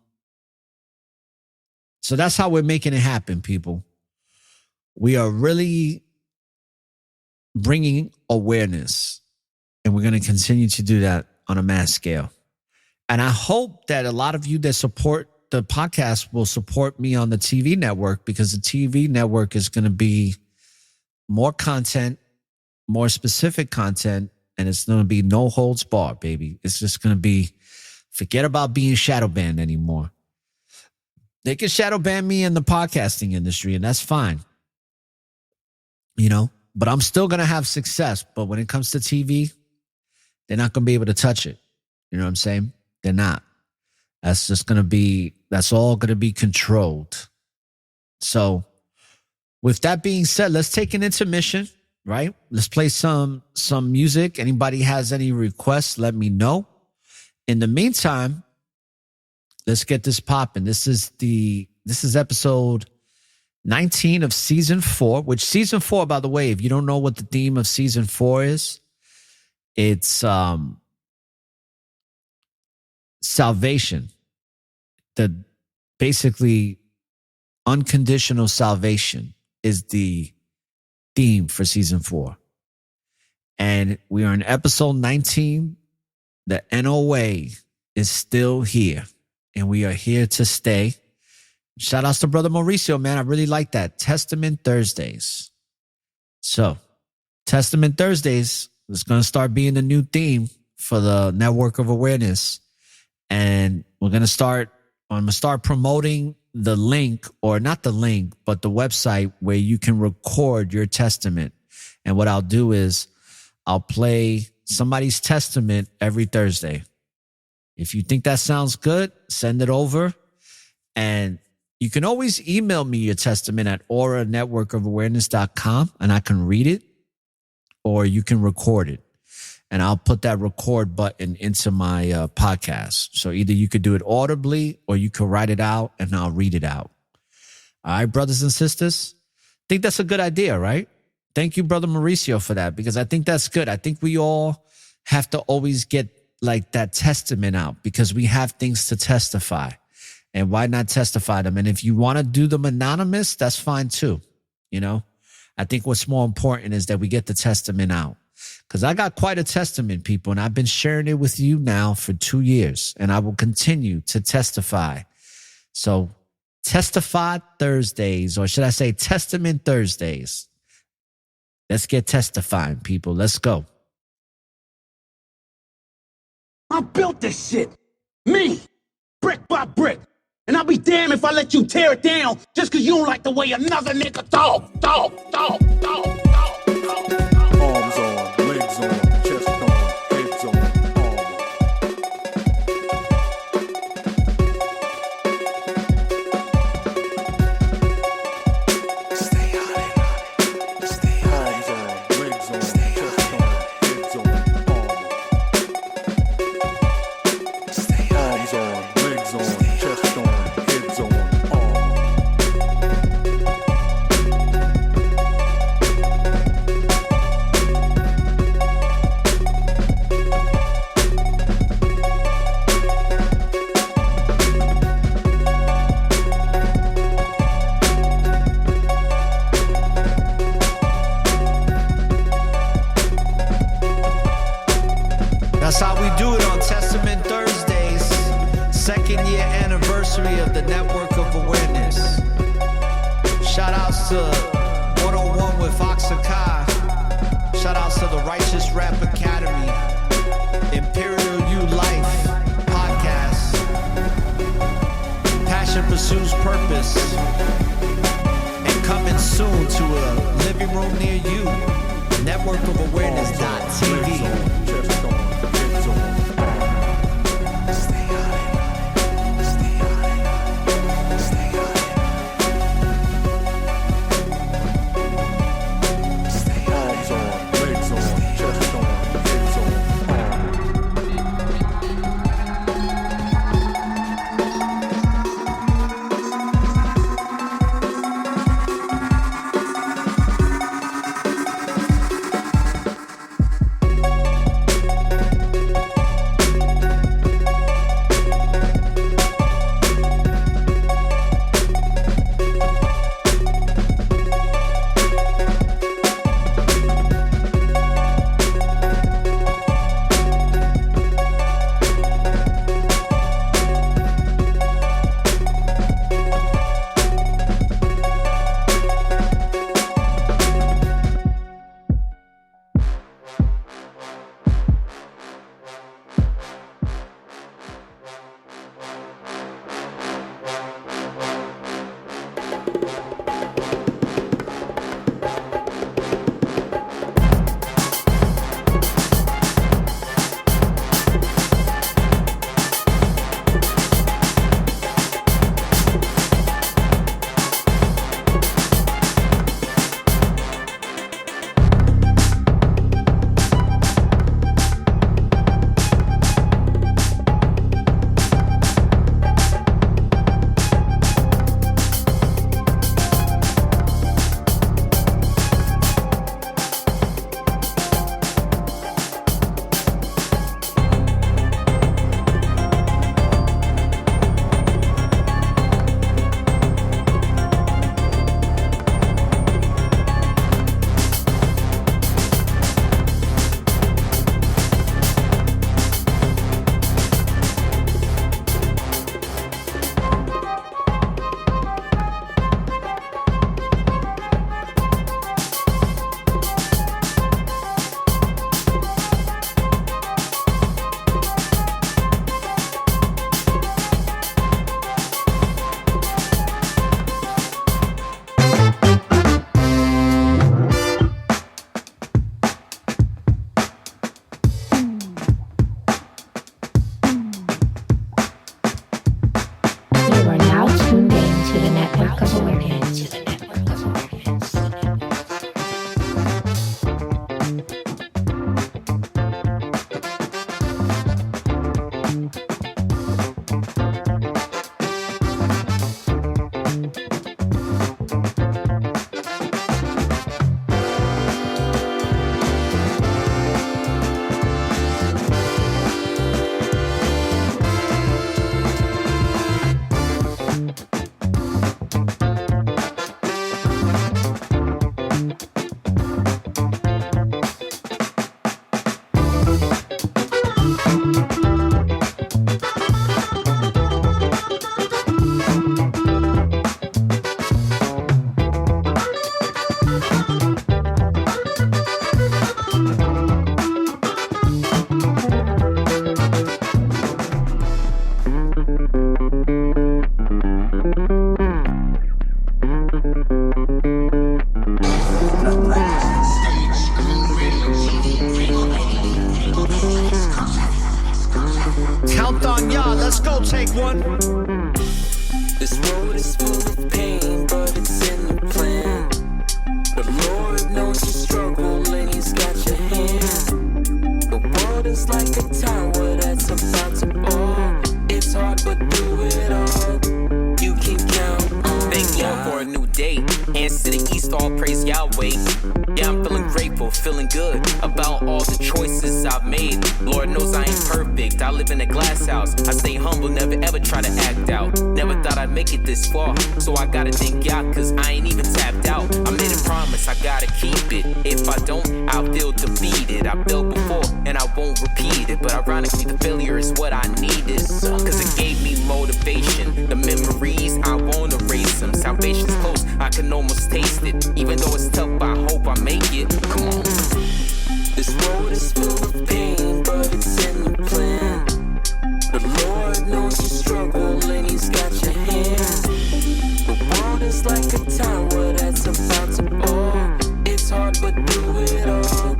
that's how we're making it happen, people. We are really bringing awareness. And we're going to continue to do that on a mass scale. And I hope that a lot of you that support the podcast will support me on the TV network, because the TV network is going to be more content, more specific content, and it's going to be no holds barred, baby. It's just going to be, forget about being shadow banned anymore. They can shadow ban me in the podcasting industry, and that's fine. You know, but I'm still going to have success. But when it comes to TV, they're not going to be able to touch it. You know what I'm saying? They're not. That's just going to be, that's all going to be controlled. So with that being said, let's take an intermission, right? Let's play some music. Anybody has any requests, let me know. In the meantime, let's get this popping. This is episode 19 of season 4, which season 4, by the way, if you don't know what the theme of season 4 is, it's salvation. The basically unconditional salvation is the theme for season 4. And we are in episode 19. The NOA is still here, and we are here to stay. Shout outs to Brother Mauricio, man. I really like that. Testament Thursdays. So, Testament Thursdays is going to start being the new theme for the Network of Awareness. And I'm going to start promoting the link, or not the link, but the website where you can record your testament. And what I'll do is I'll play somebody's testament every Thursday. If you think that sounds good, send it over. And you can always email me your testament at auranetworkofawareness.com, and I can read it, or you can record it. And I'll put that record button into my podcast. So either you could do it audibly, or you could write it out and I'll read it out. All right, brothers and sisters. I think that's a good idea, right? Thank you, Brother Mauricio, for that, because I think that's good. I think we all have to always get like that testament out, because we have things to testify. And why not testify them? And if you want to do them anonymous, that's fine too. You know, I think what's more important is that we get the testament out. Because I got quite a testament, people, and I've been sharing it with you now for 2 years, and I will continue to testify. So Testify Thursdays, or should I say Testament Thursdays. Let's get testifying, people. Let's go. I built this shit. Me. Brick by brick. And I'll be damned if I let you tear it down just because you don't like the way another nigga talk. Arms on, legs on, chest on, heads on, Stay on it. Stay on it. Arms on, legs on, chest on, heads on, Stay on arms on, legs on, chest on, heads on, That's how we do it on Testament Thursdays, 2nd year anniversary of the Network of Awareness. Shout outs to 101 with Oxakai. Shout outs to the Righteous Rap Academy, Imperial U Life Podcast, Passion Pursues Purpose, and coming soon to a living room near you, networkofawareness.tv. chest on, heads on. Stay on it. Stay on it. Stay on it. Stay on it. Arms on, legs on, chest on, heads on. Count on y'all, let's go take one. This road is full of pain, but it's in the plan. The Lord knows your struggle and He's got your hand. The world is like a tower that's about to fall. It's hard, but through it all, you can count on Thank Lord for a new day. Hands to the east, all praise Yahweh. Yeah, I'm feeling grateful, feeling good about all the choices I've made. Lord knows I ain't perfect, I live in a glass house. I stay humble, never ever try to act out. Never thought I'd make it this far, so I gotta thank God, cause I ain't even tapped out. I made a promise, I gotta keep it. If I don't, I'll feel defeated. I failed before, and I won't repeat it. But ironically, the failure is what I needed, cause it gave me motivation. The memories, I won't erase them. Salvation's close, I can almost taste it. Even though it's tough, I hope I make it. Come on. This road is full of pain, but it's in the plan. The Lord knows your struggle and He's got your hand. The world is like a tower that's about to fall. It's hard, but through it all,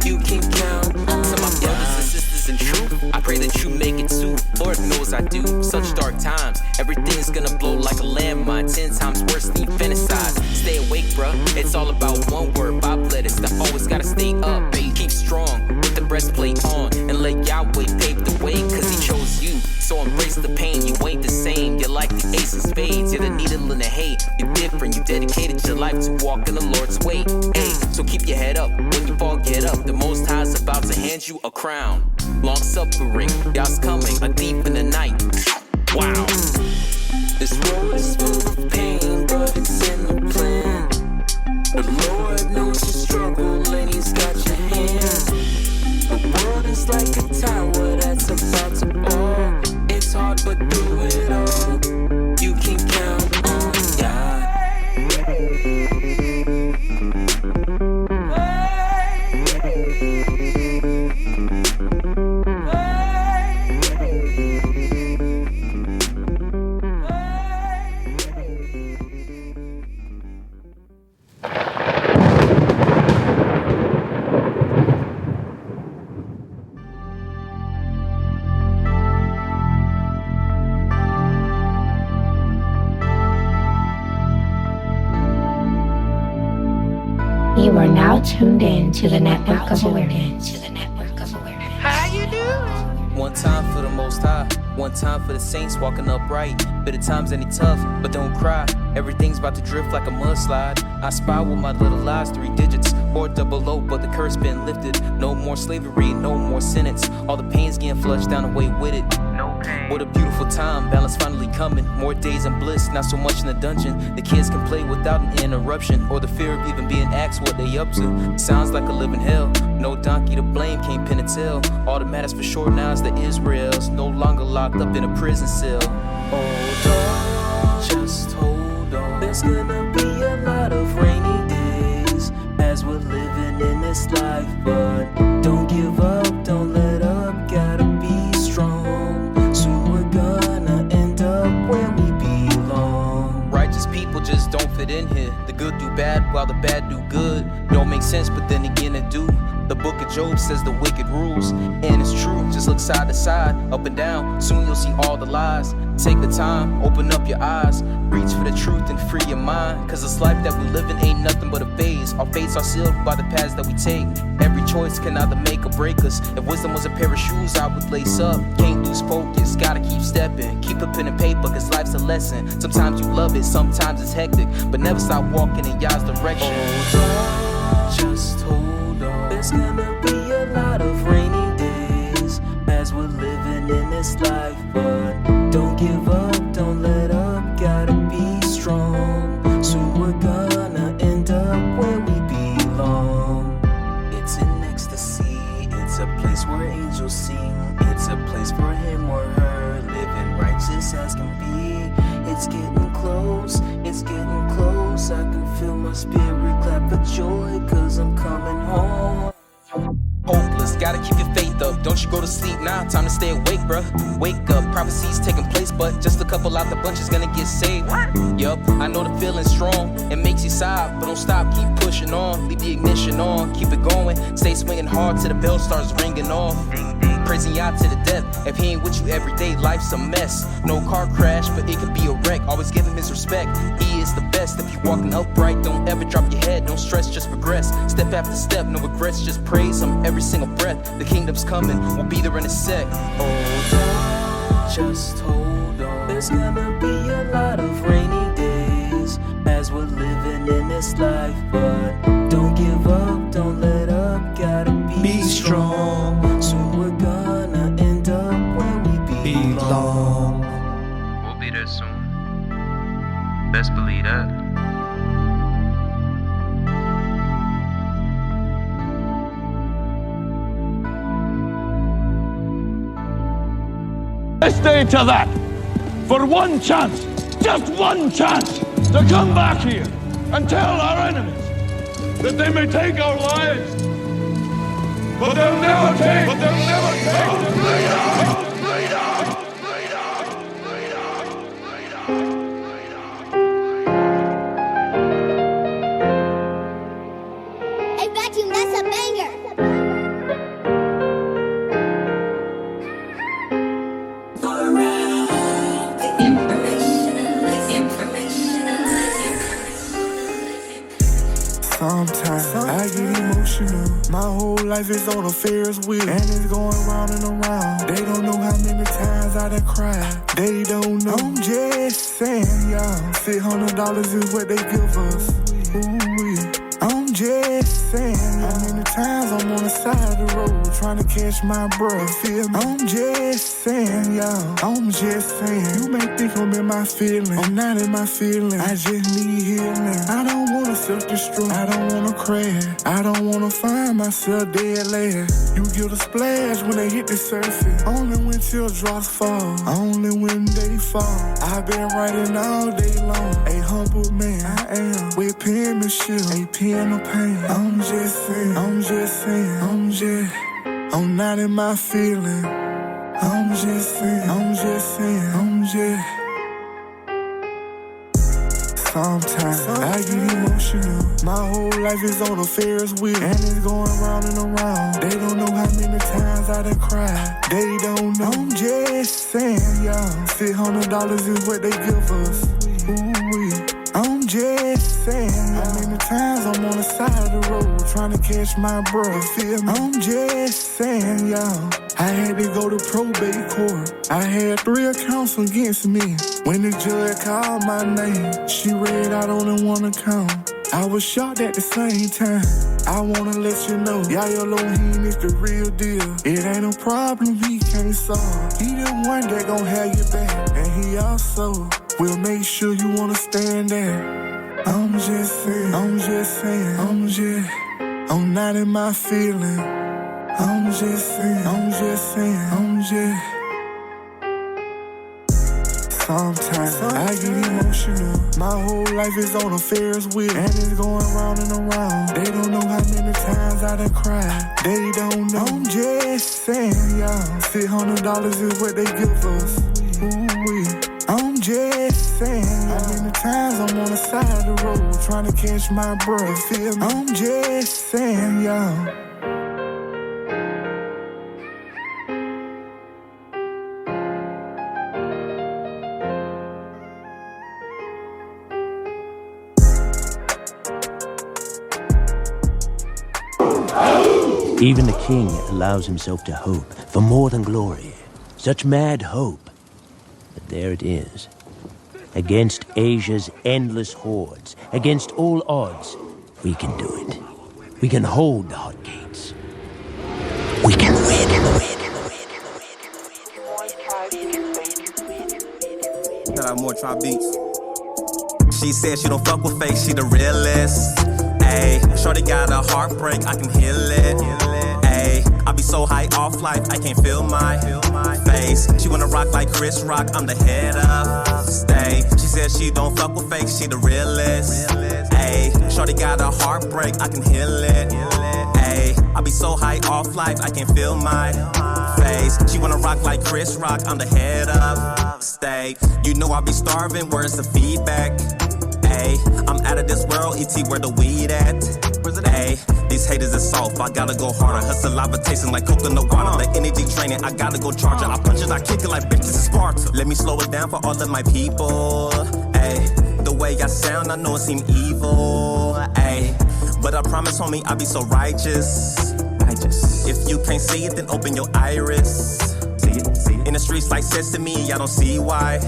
you can count on To my brothers and sisters in truth, I pray that you make it too. Lord knows I do. Such dark times, everything's gonna blow like a landmine. 10 times worse than infanticide. Stay awake, bruh. It's all about one word. 5 letters that always gotta stay up. Babe, keep strong with the breastplate on and let Yahweh pave the way, cause He chose you. So embrace the pain. You ain't the same. You're like the ace of spades. You're the needle in the hay. You're different. You dedicated your life to walk in the Lord's way. Hey, so keep your head up. When you fall, get up. The Most High's about to hand you a crown. Long suffering, God's coming, a thief in the night. Wow. This road is full of pain, but it's in the plan. The Lord knows your struggle and He's got your hand. The world is like a tower that's about to fall. It's hard, but through it all, you can count on God. You are now tuned in to the Network of Awareness. One time for the Most High, one time for the saints walking upright. Bitter times ain't tough, but don't cry. Everything's about to drift like a mudslide. I spy with my little lies, 3 digits, or 00, but the curse been lifted. No more slavery, no more sentence. All the pain's getting flushed down away with it. No pain. What a beautiful time, balance finally coming. More days in bliss, not so much in the dungeon. The kids can play without an interruption, or the fear of even being asked what they up to. Sounds like a living hell. No donkey to blame, can't pin a tail. All that matters for sure now is the Israels, no longer locked up in a prison cell. Hold on, just hold on. There's gonna be a lot of rainy days as we're living in this life, but don't give up, don't let up, gotta be strong. Soon we're gonna end up where we belong. Righteous people just don't fit in here. The good do bad while the bad do good. Don't make sense, but then again it do. The book of Job says the wicked rules, and it's true. Just look side to side, up and down. Soon you'll see all the lies. Take the time, open up your eyes. Reach for the truth and free your mind. Cause this life that we live in ain't nothing but a phase. Our fates are sealed by the paths that we take. Every choice can either make or break us. If wisdom was a pair of shoes, I would lace up. Can't lose focus, gotta keep stepping. Keep a pen and paper, cause life's a lesson. Sometimes you love it, sometimes it's hectic, but never stop walking in Yah's direction. Hold on, just hold on. There's gonna be a lot of rainy days as we're living in this life, but don't give up, don't let up, gotta be strong. Soon we're gonna end up where we belong. It's in ecstasy, it's a place where angels sing. It's a place for him or her, living righteous as can be. It's getting close, it's getting close. I can feel my spirit clap for joy, cause I'm coming home. Hopeless, gotta keep your faith wake up, don't you go to sleep now, time to stay awake, bruh. Wake up, prophecies taking place, but just a couple out the bunch is gonna get saved. Yup, I know the feeling's strong, it makes you sigh, but don't stop, keep pushing on, leave the ignition on, keep it going, stay swinging hard till the bell starts ringing off. Praising Yah to the death, if he ain't with you every day, life's a mess. No car crash, but it could be a wreck, always give him his respect, he is the best. If you walking upright, don't ever drop your head, don't stress, just progress. Step after step, no regrets, just praise him every single breath. The kingdom's coming, we'll be there in a sec. Hold on, just hold on. There's gonna be a lot of rainy days as we're living in this life, but don't give up, don't let up, gotta be strong. So we're gonna end up where we belong. We'll be there soon. Best believe that. Let's stay to that. For one chance, just one chance, to come back here and tell our enemies that they may take our lives, but they'll never take our freedom. Hey, Vacuum, that's a banger. Sometimes I get emotional. My whole life is on a Ferris wheel, and it's going round and around. They don't know how many times I done cried. They don't know. I'm just saying, y'all. $600 is what they give us. Ooh-wee. I'm just saying, how many times I'm on the side of the road trying to catch my breath. Feel me? I'm just saying, y'all. I'm just saying. You may think I'm in my feelings. I'm not in my feelings. I just need healing. I don't wanna self-destruct. I don't wanna crash. I don't wanna find myself dead last. You get a splash when they hit the surface. Only when teardrops fall. Only when they fall. I've been writing all day long. A humble man I am. With penmanship. A pen of pain. I'm just saying. I'm just saying. I'm not in my feeling. I'm just saying. I'm just saying. Sometimes I get emotional. My whole life is on a Ferris wheel, and it's going round and around. They don't know how many times I done cried. They don't know. I'm just saying, y'all. $600 is what they give us. Ooh-wee. I'm just saying, how many times I'm on the side of the road trying to catch my breath. Feel me? I'm just saying, y'all. I had to go to probate court. I had 3 accounts against me. When the judge called my name, she read out only 1 account. I was shocked at the same time. I wanna let you know, Yahya Elohim is the real deal. It ain't a problem he can't solve. He the one that gon' have your back, and he also will make sure you wanna stand there. I'm just saying, I'm not in my feeling. I'm just saying. Sometimes I get emotional. My whole life is on a Ferris wheel, and it's going round and around. They don't know how many times I done cried. They don't know. I'm just saying, y'all. $600 is what they give us. Ooh-wee. I'm just saying, how many times I'm on the side of the road trying to catch my breath. Feel me? I'm just saying, y'all. Even the king allows himself to hope for more than glory. Such mad hope. But there it is. Against Asia's endless hordes, against all odds, we can do it. We can hold the hot gates. We can win. More trap beats. She said she don't fuck with fake, she the realest. Ayy, shorty got a heartbreak, I can heal it. Ayy, I be so high off life, I can't feel my face. She wanna rock like Chris Rock, I'm the head of stay. She said she don't fuck with fake, she the realest. Ayy, shorty got a heartbreak, I can heal it. Ayy, Ayy, I be so high off life, I can't feel my face. She wanna rock like Chris Rock, I'm the head of state. You know I be starving, where's the feedback? Ayy, I'm out of this world, E.T. where the weed at? Ayy, these haters are soft, I gotta go harder. Her saliva tasting like coconut water. The energy training, I gotta go charge it. I punch it, I kick it like bitch, this is Sparta. Let me slow it down for all of my people. Ayy, the way I sound, I know it seem evil. Ayy, but I promise, homie, I be so righteous. If you can't see it, then open your iris. See it. In the streets like Sesame, I don't see why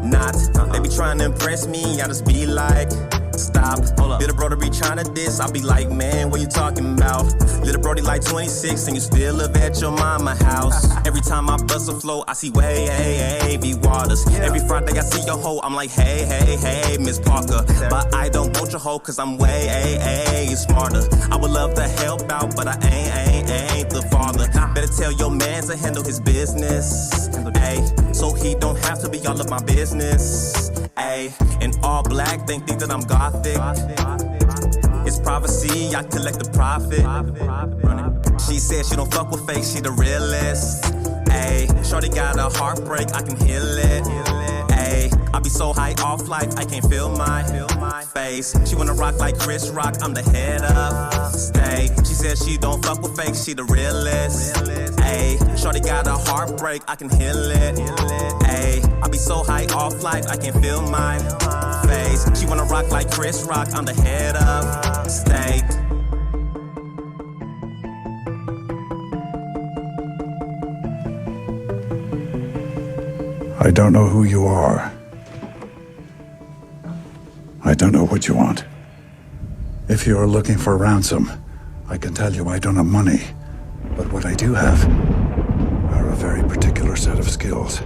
not. They be trying to impress me, I just be like, stop. Little brody be trying to diss, I be like, man, what you talking about? Little brody like 26 and you still live at your mama house. Every time I bust a flow, I see wavy waters. Every Friday I see your hoe, I'm like, hey, Miss Parker. But I don't want your hoe, cause I'm way smarter. I would love to help out, but I ain't the father. Better tell your man to handle his business, ayy, so he don't have to be all of my business, ayy. In all black, think that I'm gothic. It's prophecy, I collect the profit. She said she don't fuck with fake, she the realest. Ayy, shorty got a heartbreak, I can heal it. Ayy, I be so high off life, I can't feel my face. She wanna rock like Chris Rock, I'm the head of state. She said she don't fuck with fake, she the realest. Ayy, shorty got a heartbreak, I can heal it. Ayy, I be so high off life, I can't feel my face. She wanna rock like Chris Rock, I'm the head of state. I don't know who you are. I don't know what you want. If you are looking for ransom, I can tell you I don't have money. But what I do have are a very particular set of skills.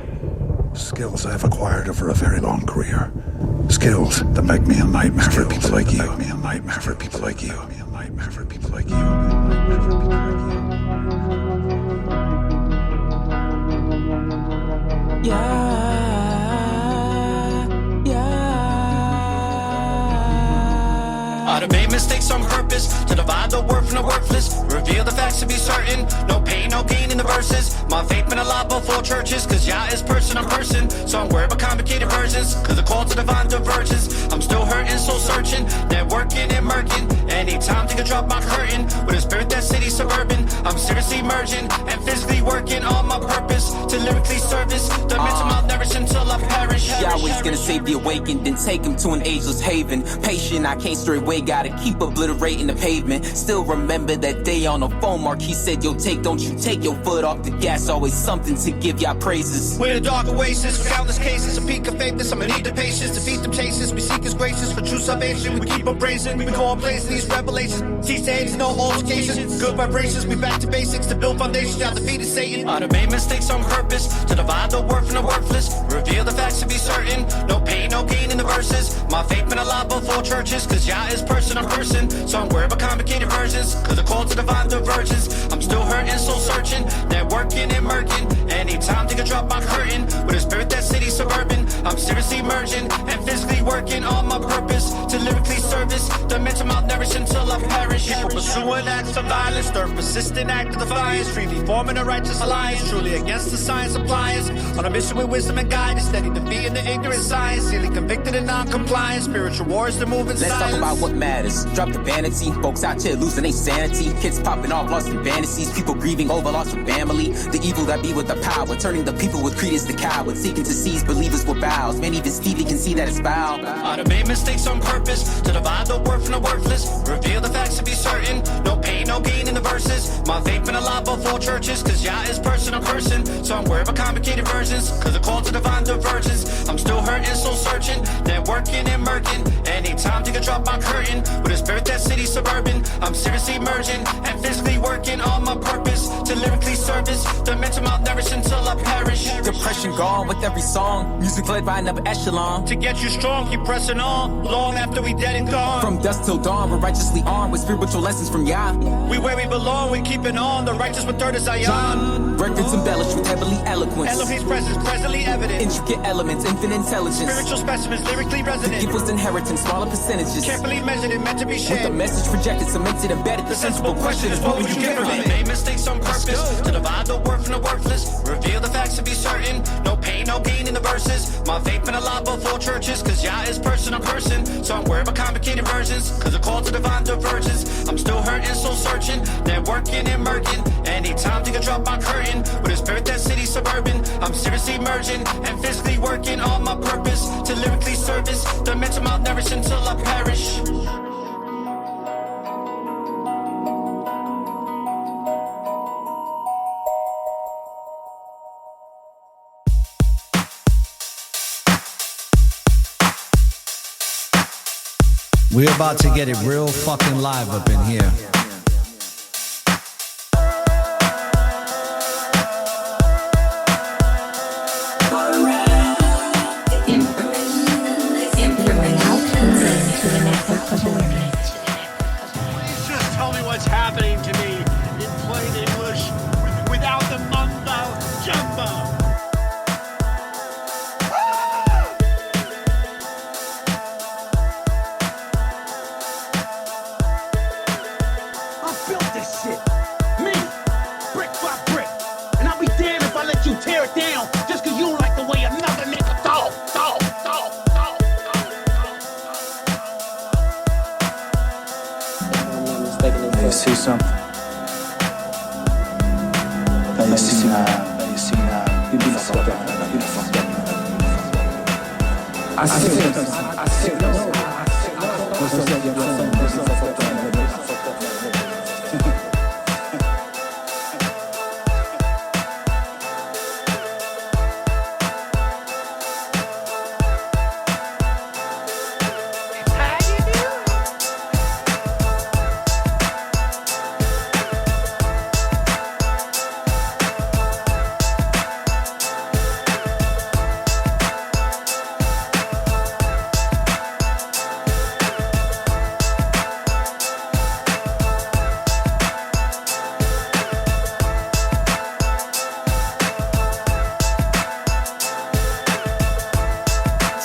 Skills I've acquired over a very long career. Skills that make me a nightmare for people like you. Make me a nightmare for people like you. Make me a nightmare for people like you. I'd have made mistakes on purpose to divide the word from the worthless. Reveal the facts to be certain. No pain, no gain in the verses. My faith been alive before churches, cause Yah is person on person. So I'm worried about complicated versions, cause the call to divine divergence. I'm still hurting, soul searching, networking and murking. Anytime think I drop my curtain, with a spirit that city suburban. I'm seriously merging and physically working on my purpose to lyrically service the mental malnourished until I perish. Yahweh's gonna save the awakened, then take him to an ageless haven. Patient, I can't stray away, gotta keep obliterating the pavement. Still remember that day on the phone, Mark, he said, yo, don't you take your foot off the gas. Always something to give y'all praises. We're the dark oasis, for countless cases, a peak of faithless. I'ma need the patience, defeat temptations. We seek his graces for true salvation. We keep on praising, we go on blazing these revelations. Cease to hate, no altercations. Good vibrations, we back to basics to build foundations. Y'all defeated Satan. I'd have made mistakes on purpose to divide the word from the worthless. Reveal the facts to be certain. No pain, no gain in the verses. My faith been alive before churches, cause Yah is person on person. So I'm worried about complicated versions, cause the call to divine divergence. I'm still hurting, soul searching, networking and murking. Anytime think I drop my curtain, with a spirit that city suburban. I'm seriously merging and physically working on my purpose to lyrically service the mental malnourished until I perish. People pursuing acts of violence, their persistent act of defiance, freely forming a righteous alliance, truly against the science appliance. On a mission with wisdom and guidance, steady defeating the ignorant science, sealing convicted and non-compliant. Spiritual wars, they're moving Let's silence. talk about what matters. Drop the vanity. Folks out here losing their sanity. Kids popping off, lost in fantasies. People grieving over loss of family. The evil that be with the power, turning the people with credence to cowards, seeking to seize believers with vows. Man, even Stevie can see that it's foul. I'd have made mistakes on purpose to divide the word from the worthless. Reveal the facts to be certain. No pain, no gain in the verses. My faith been alive before churches, cause Yah is person on person. So I'm worried about complicated versions, cause the call to divine divergence. I'm still hurting, soul searching, networking and murking. Anytime think I drop my curtain, with a spirit that city suburban. I'm seriously merging and physically working on my purpose to lyrically service the mental malnourished until I perish. Depression gone with every song. Music led by another echelon. To get you strong, keep pressing on, long after we dead and gone. From dusk till dawn, we're righteously armed with spiritual lessons from Yah. We where we belong, we keep it on. The righteous with third is Zion. Records embellished with heavenly eloquence. Elohim's presence presently evident. Intricate elements, infinite intelligence. Spiritual specimens lyrically resonant. The gift was inheritance, smaller percentage. percentages. Carefully measured and meant to be shared. With the message projected, cemented, embedded. The sensible question is, what would you get from it? Made mistakes on purpose to divide the worth from the worthless. Reveal the facts to be certain. No pain, no gain in the verses. My faith been alive before churches, cause Yah is person on person. So I'm worried about complicated versions, cause the call to divine divergence. I'm still hurting, so searching, networking and murking. Anytime to drop my curtain, with a spirit that city suburban. I'm seriously merging and physically working on my purpose to lyrically service the mental malnourishing until I perish. We're about to get it real fucking live up in here. Please just tell me what's happening to me in plain English without the mumbo jumbo. Tear it down just cause you don't like the way another nigga talk. You see something? You see now. You be fucked up. You be fucked up. I see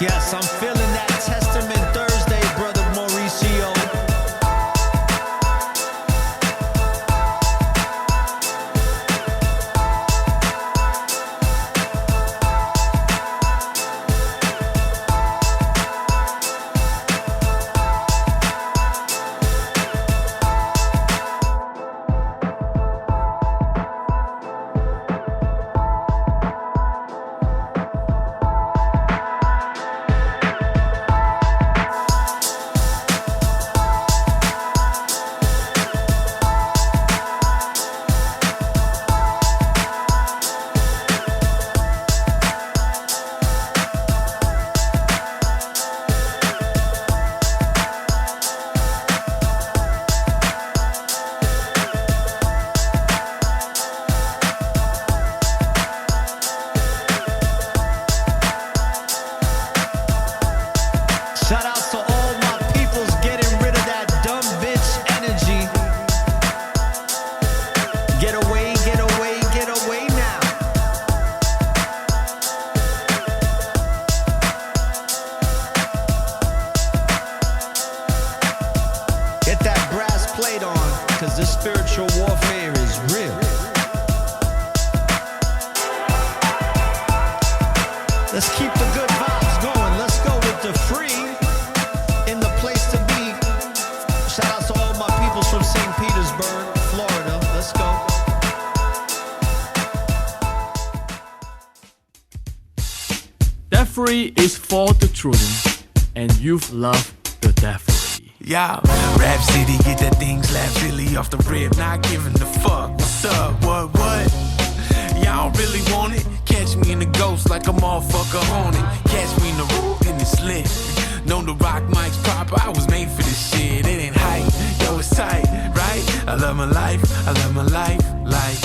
Yes, I'm feeling that Testament Thursday, brother Mauricio. Shout out to all my peoples getting rid of that dumb bitch energy. Get away, get away, get away now. Get that brass plate on, cause this spiritual warfare is real. Let's keep the good vibes going. Let's go with the free in the place to be. Shout out to all my peoples from St. Petersburg, Florida. Let's go. Death Free is for the children, and youth love the Death Free. Yeah, Rap City, get that thing slapped really off the rip. Not giving a fuck. What's up? What? Y'all really want it? Catch me in the ghost like a motherfucker haunted. Catch me in the room and it's lit. Know the rock mic's proper, I was made for this shit. It ain't hype, yo, it's tight, right? I love my life, I love my life, like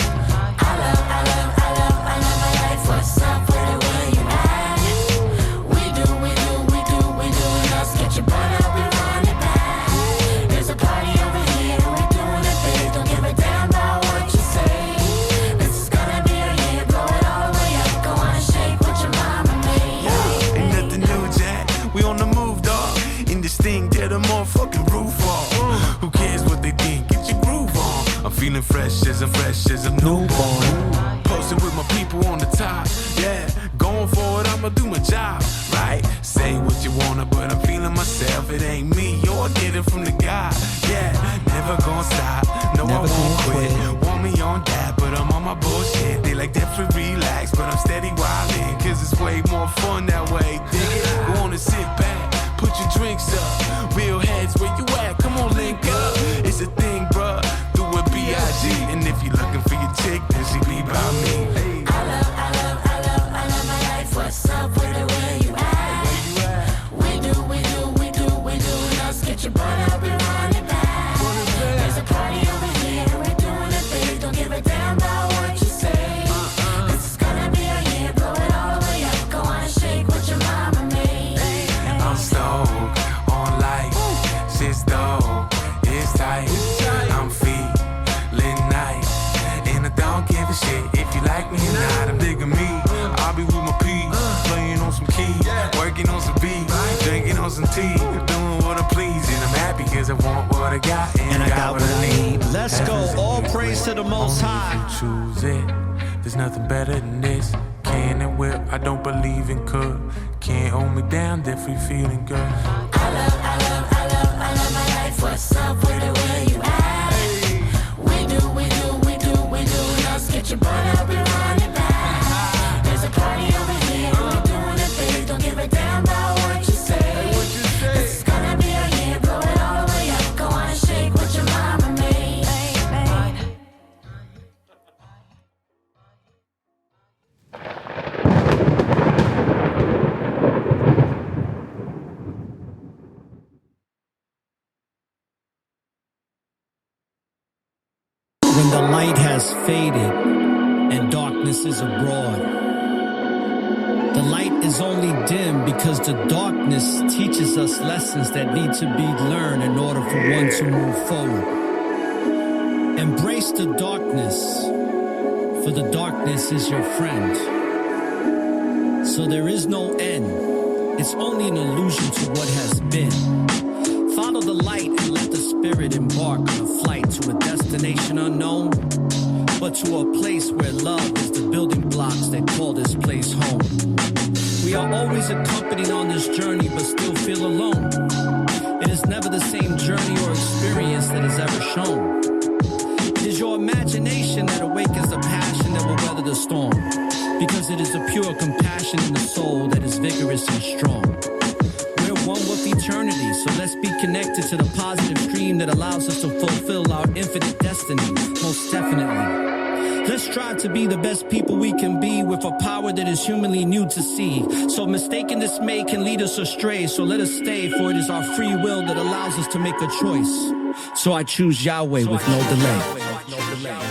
I love my life. What's up, where you at? We do, let's get your butt up and run it back. There's a party over here, we doing it big. Don't give a damn about what you say. This is gonna be a year, blow it all the way up. Go on and shake what your mama made. Yeah, ain't nothing new, Jack. We on the move, dog. In the this thing, tear the motherfucking roof off. Who cares what they think? Get your groove on. I'm feeling fresh as a newborn. Posting with my people on the top, yeah. Going forward, I'ma do my job, right? Say what you wanna, but I'm feeling myself. It ain't me, yo, I get it from the God, yeah. Never gonna stop, no, I won't quit. Want me on that, but I'm on my bullshit. They like that for relax, but I'm steady wildin', cause it's way more fun that way, dig it? Go on and sit back, put your drinks up. Real heads, where you at? Come on, link up. It's a thing, bruh, do it B.I.G. And if you're looking for your chick, then she be by me. Hey. I love my life. What's up with it? Where you at? We do. Let's get your butt up and run it back. There's a party over here. We're doing it big. Don't give a damn about what you say. This is gonna be a year. Blow it all the way up. Go on and shake what your mama made. I'm stoked on life. Shit's dope. It's tight. I'm feeling nice. And I don't give a shit if you like me or not. I'm digging me. I'll be with my peeps, playing on some keys, working on some beats, drinking on some tea, doing what I please. And I'm happy cause I want what I got, and I got what I need. Let's go, all praise to the Most High. If you choose it, there's nothing better than this. Can and will, I don't believe in could. Can't hold me down, definitely feeling good. I love my life. What's up with it? Where you at? We do. Let's get your butt up and run it back. There's a party over here. We're doing it big. Don't give a damn about what you say. This is gonna be a year. Blow it all the way up. Go on and shake what your mama made. When the light has faded and darkness is abroad, the light is only dim because the darkness teaches us lessons that need to be learned in order for one to move forward. Embrace the darkness, for the darkness is your friend. So there is no end. It's only an illusion to what has been. Follow the light and let the spirit embark on a flight to a destination unknown, but to a place where love is the building blocks that call this place home. We are always accompanied on this journey, but still feel alone. It is never the same journey or experience that is ever shown. It is your imagination that awakens the passion that will weather the storm, because it is the pure compassion in the soul that is vigorous and strong. We're one with eternity, so let's be connected to the positive stream that allows us to fulfill our infinite destiny, most definitely. Let's strive to be the best people we can be with a power that is humanly new to see. So mistaken dismay can lead us astray, so let us stay, for it is our free will that allows us to make a choice. So I choose Yahweh with no delay. Yeah.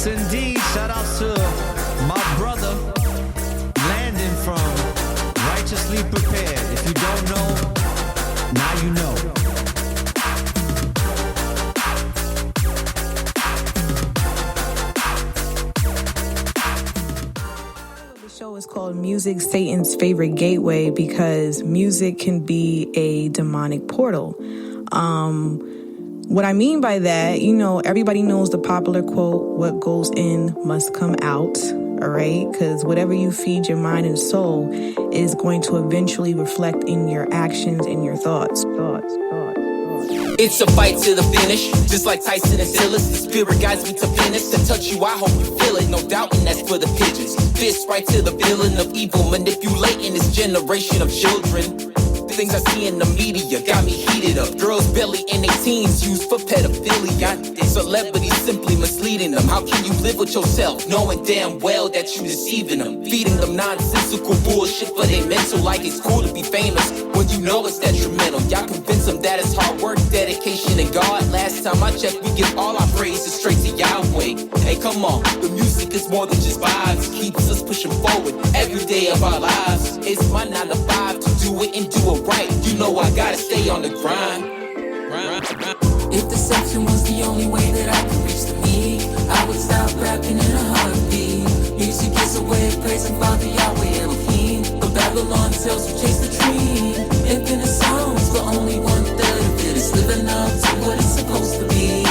Yes, indeed. Shout out to my brother, Landon from Righteously Prepared. If you don't know, now you know. The show is called Music, Satan's Favorite Gateway, because music can be a demonic portal. What I mean by that, everybody knows the popular quote, what goes in must come out, all right? Because whatever you feed your mind and soul is going to eventually reflect in your actions and your thoughts. It's a fight to the finish, just like Tyson and Silas. The spirit guides me to finish. To touch you, I hope you feel it. No doubt, and that's for the pigeons. Fist right to the villain of evil, manipulating this generation of children. Things I see in the media got me heated up. Girls barely in their teens used for pedophilia. Celebrities simply misleading them. How can you live with yourself knowing damn well that you deceiving them? Feeding them nonsensical bullshit for their mental, like it's cool to be famous when you know it's detrimental. Y'all convince them that it's hard work, dedication, and God. Last time I checked, we give all our praises straight to Yahweh. Hey, come on, the music is more than just vibes. Keeps us pushing forward every day of our lives. It's my 9 to 5 to do it and do it right. You know I gotta stay on the grind. If deception was the only way that I could reach the me, I would stop rapping in a heartbeat. Music is a way of praising Father Yahweh Elohim, but Babylon tells you chase the dream. Infinite songs, but only 1/3 of it is living up to what it's supposed to be.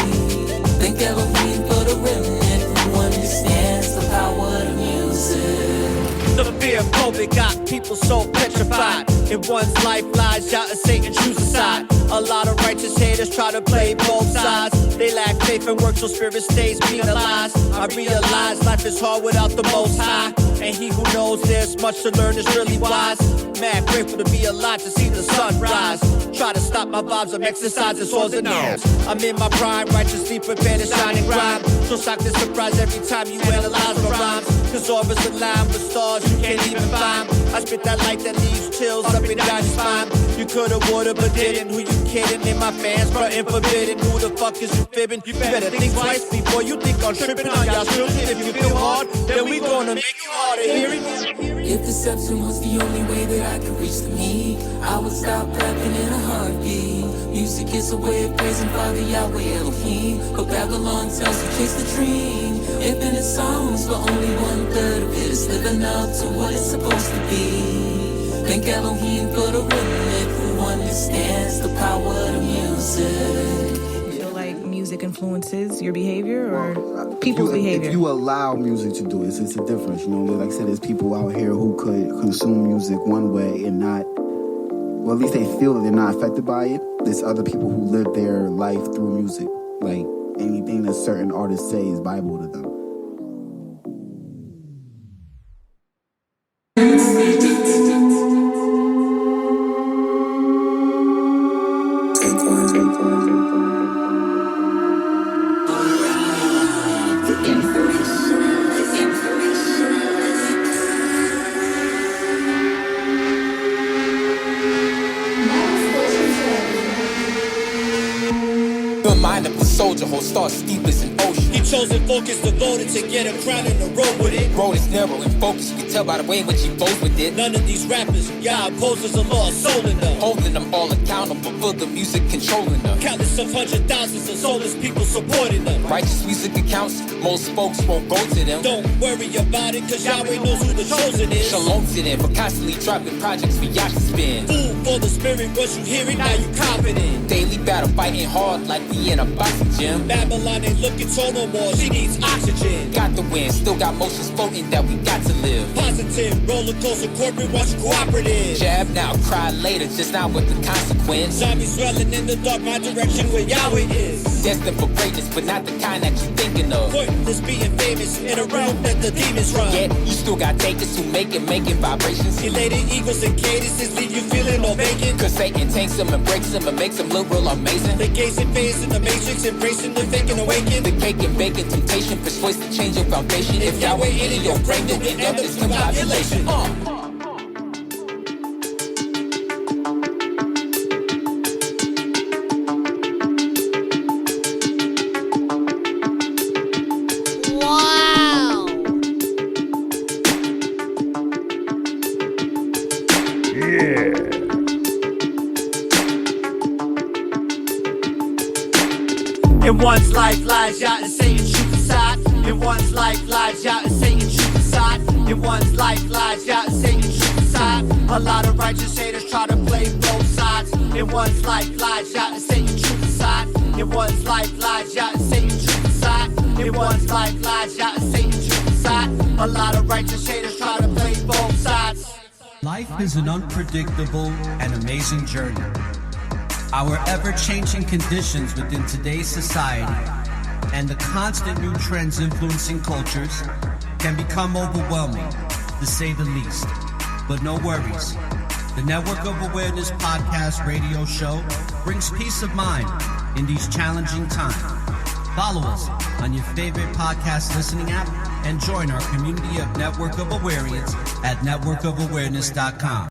Thank Elohim for the remnant who understands the power of music. The fear of COVID got people so petrified. In one's life lies out and Satan chooses a side. A lot of righteous haters try to play both sides. They lack faith and work so spirit stays penalized. I realize life is hard without the Most High, and he who knows there's much to learn is really wise. Mad grateful to be alive to see the sun rise. Try to stop my vibes, I'm exercising swords and arms. I'm in my prime, righteously prepared to shine and grind. So shock the surprise every time you analyze my rhymes. Cause orbits align with stars you can't even find. I spit that light that leaves chills up and down your spine. You coulda, woulda, but didn't. Who you kidding? In my fans, frontin' forbidden. Who the fuck is you fibbing? You better think twice before you think on tripping on y'all children. If you feel hard, then we gonna make you harder. Hear it? If deception was the only way that I could reach the me, I would stop rapping in a heartbeat. Music is a way of praising Father Yahweh Elohim, but Babylon tells you chase the dream. Infinite songs, but only 1/3 of it is living up to what it's supposed to be. Thank Elohim for the remnant who understands the power of music. Feel like music influences your behavior or people's behavior? If you allow music to do it, it's a difference. Like I said, there's people out here who could consume music one way and not, well, at least they feel that they're not affected by it. There's other people who live their life through music. Like anything that certain artists say is Bible to them. The mind of the soldier whole starts deep as an ocean. He chosen focus, devoted to get a crown in the road with it. Road is narrow and focused, you can tell by the way in which he flows with it. None of these rappers, y'all opposes a lost soul in them. Holding them all accountable for the music, controlling them. Countless of 100,000s of soulless people supporting them. Righteous music accounts, most folks won't go to them. Don't worry about it, cause Yahweh knows who the chosen is. Shalom to them for constantly dropping projects for y'all to spin. Food for the spirit, once you hear it, now you confident. Daily battle, fighting hard like we in a boxing gym. Babylon ain't looking tall no more, she needs oxygen. Got the win, still got motions floating that we got to live. Positive, roller coaster, corporate, watch you cooperative. Jab now, cry later, just not with the consequence. Zombies swelling in the dark, my direction where Yahweh is. Destined for greatness, but not the kind that you thinking of. Pointless being famous in a realm that the demons run. Yet, you still got takers who making vibrations. Elated eagles and cadences leave you feeling all vacant. Cause Satan tanks them and breaks them and makes them look real amazing. The gaze and phase in the matrix, embracing the fake and awaken. The cake and bacon temptation persuades to change your foundation. If Yahweh in your brain, you'll end up this confabulation. What? one's life lies out and Satan's truth inside. In one's life lies out and Satan's truth inside. In one's life lies out and Satan's truth inside. A lot of righteous haters try to play both sides. In one's life lies out and Satan's truth inside. In one's life lies out and Satan's truth inside. In one's life lies out and Satan's truth inside. A lot of righteous haters try to play both sides. Life is an unpredictable and amazing journey. Our ever-changing conditions within today's society and the constant new trends influencing cultures can become overwhelming, to say the least. But no worries. The Network of Awareness podcast radio show brings peace of mind in these challenging times. Follow us on your favorite podcast listening app and join our community of Network of Awareness at networkofawareness.com.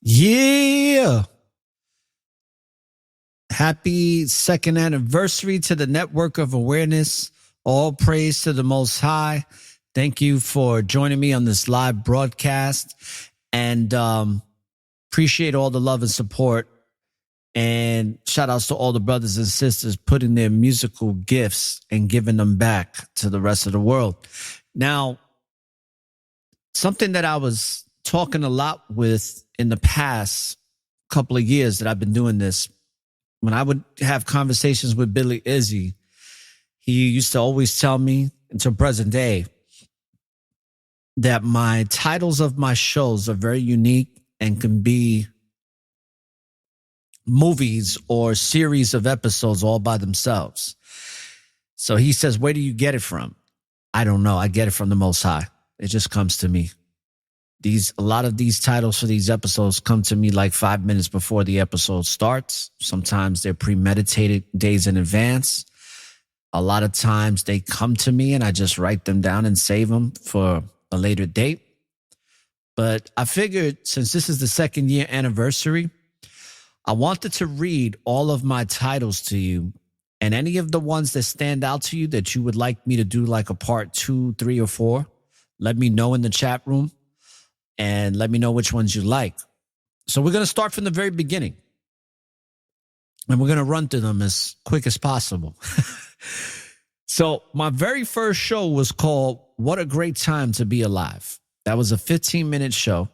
Yeah. Happy second anniversary to the Network of Awareness. All praise to the Most High. Thank you for joining me on this live broadcast, and appreciate all the love and support. And shout outs to all the brothers and sisters putting their musical gifts and giving them back to the rest of the world. Now, something that I was talking a lot with in the past couple of years that I've been doing this, when I would have conversations with Billy Izzy, he used to always tell me, until present day, that my titles of my shows are very unique and can be movies or series of episodes all by themselves. So he says, where do you get it from? I don't know. I get it from the Most High. It just comes to me. A lot of these titles for these episodes come to me like 5 minutes before the episode starts. Sometimes they're premeditated days in advance. A lot of times they come to me and I just write them down and save them for a later date. But I figured since this is the 2nd year anniversary, I wanted to read all of my titles to you, and any of the ones that stand out to you that you would like me to do like a part 2, 3, or 4, let me know in the chat room and let me know which ones you like. So we're going to start from the very beginning, and we're going to run through them as quick as possible. So my very first show was called What a Great Time to Be Alive. That was a 15-minute show.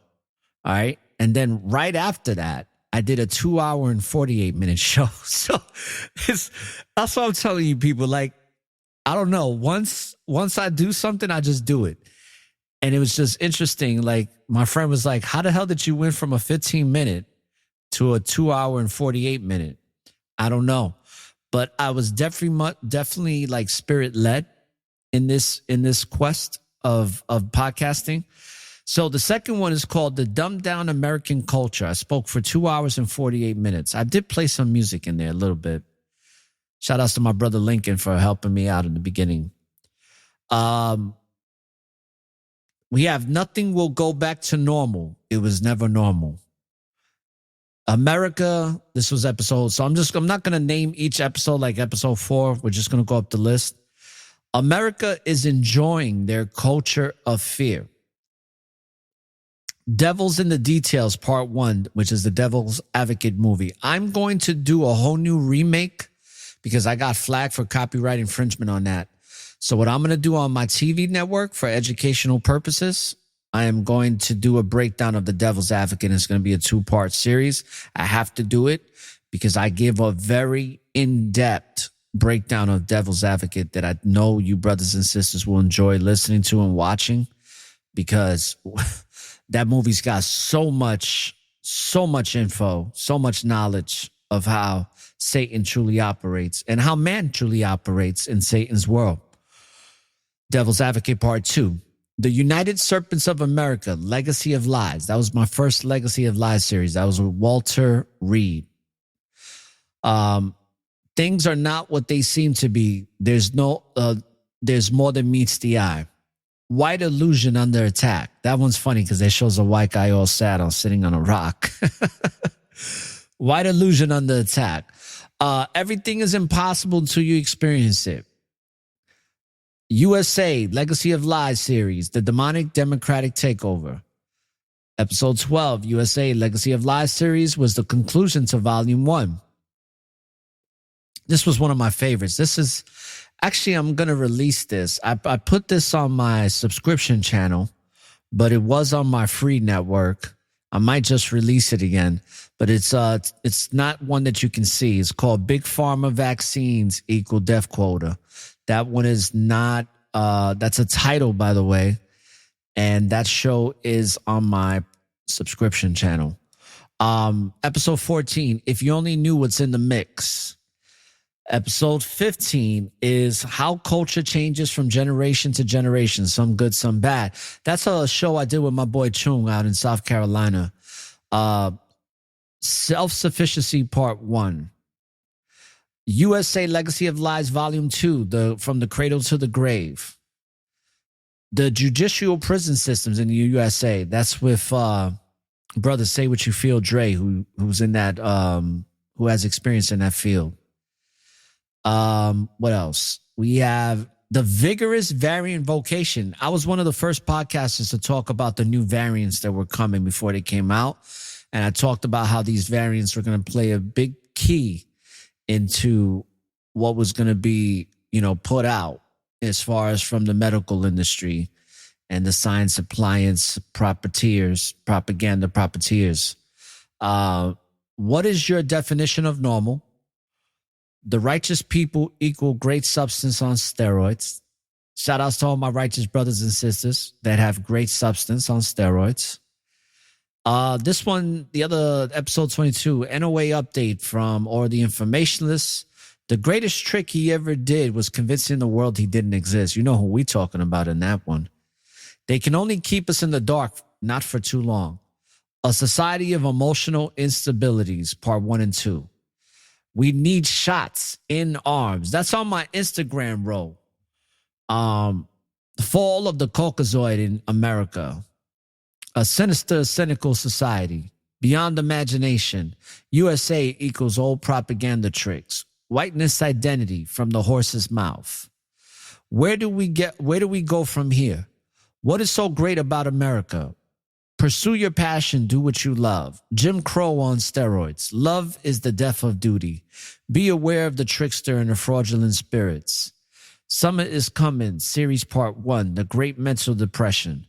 All right. And then right after that, I did a 2-hour and 48-minute show. So that's what I'm telling you, people. Like, I don't know. Once I do something, I just do it. And it was just interesting. Like, my friend was like, how the hell did you went from a 15-minute to a 2-hour and 48-minute? I don't know. But I was definitely like spirit-led in this quest of podcasting. So the second one is called The Dumbed Down American Culture. I spoke for 2 hours and 48 minutes. I did play some music in there a little bit. Shout outs to my brother Lincoln for helping me out in the beginning. We have Nothing Will Go Back to Normal. It Was Never Normal. America, this was episode. So I'm not going to name each episode like episode 4. We're just going to go up the list. America is enjoying their culture of fear. Devils in the Details, part 1, which is the Devil's Advocate movie. I'm going to do a whole new remake because I got flagged for copyright infringement on that. So what I'm going to do on my TV network for educational purposes, I am going to do a breakdown of the Devil's Advocate. It's going to be a 2-part series. I have to do it because I give a very in-depth breakdown of Devil's Advocate that I know you brothers and sisters will enjoy listening to and watching, because that movie's got so much info, so much knowledge of how Satan truly operates and how man truly operates in Satan's world. Devil's Advocate Part 2. The United Serpents of America, Legacy of Lies. That was my first Legacy of Lies series. That was with Walter Reed. Things are not what they seem to be. There's more than meets the eye. White Illusion Under Attack. That one's funny because it shows a white guy all sad sitting on a rock. White Illusion Under Attack. Everything is impossible until you experience it. USA, Legacy of Lies series, The Demonic Democratic Takeover. Episode 12, USA Legacy of Lies series, was the conclusion to Volume 1. This was one of my favorites. This is, actually, I'm going to release this. I put this on my subscription channel, but it was on my free network. I might just release it again, but it's not one that you can see. It's called Big Pharma Vaccines Equal Death Quota. That one is not, that's a title, by the way. And that show is on my subscription channel. Episode 14, If You Only Knew What's in the Mix. Episode 15 is How Culture Changes from Generation to Generation, some good, some bad. That's a show I did with my boy Chung out in South Carolina. Self-Sufficiency Part 1. USA Legacy of Lies Volume 2, From the Cradle to the Grave. The judicial prison systems in the USA. That's with brother Say What You Feel Dre, who's in that, who has experience in that field. What else? We have the vigorous variant vocation. I was one of the first podcasters to talk about the new variants that were coming before they came out. And I talked about how these variants were going to play a big key into what was going to be, put out as far as from the medical industry and the science appliance propaganda profiteers. What is your definition of normal? The righteous people equal great substance on steroids. Shout outs to all my righteous brothers and sisters that have great substance on steroids. This one, the other episode 22, NOA update from Or the Informationalist. The greatest trick he ever did was convincing the world he didn't exist. You know who we talking about in that one. They can only keep us in the dark, not for too long. A Society of Emotional Instabilities, Part 1 and 2. We need shots in arms. That's on my Instagram roll. The fall of the Caucasoid in America. A sinister, cynical society. Beyond imagination. USA equals old propaganda tricks. Whiteness identity from the horse's mouth. Where do we go from here? What is so great about America? Pursue your passion, do what you love. Jim Crow on steroids. Love is the death of duty. Be aware of the trickster and the fraudulent spirits. Summer is coming, series part 1, the great mental depression.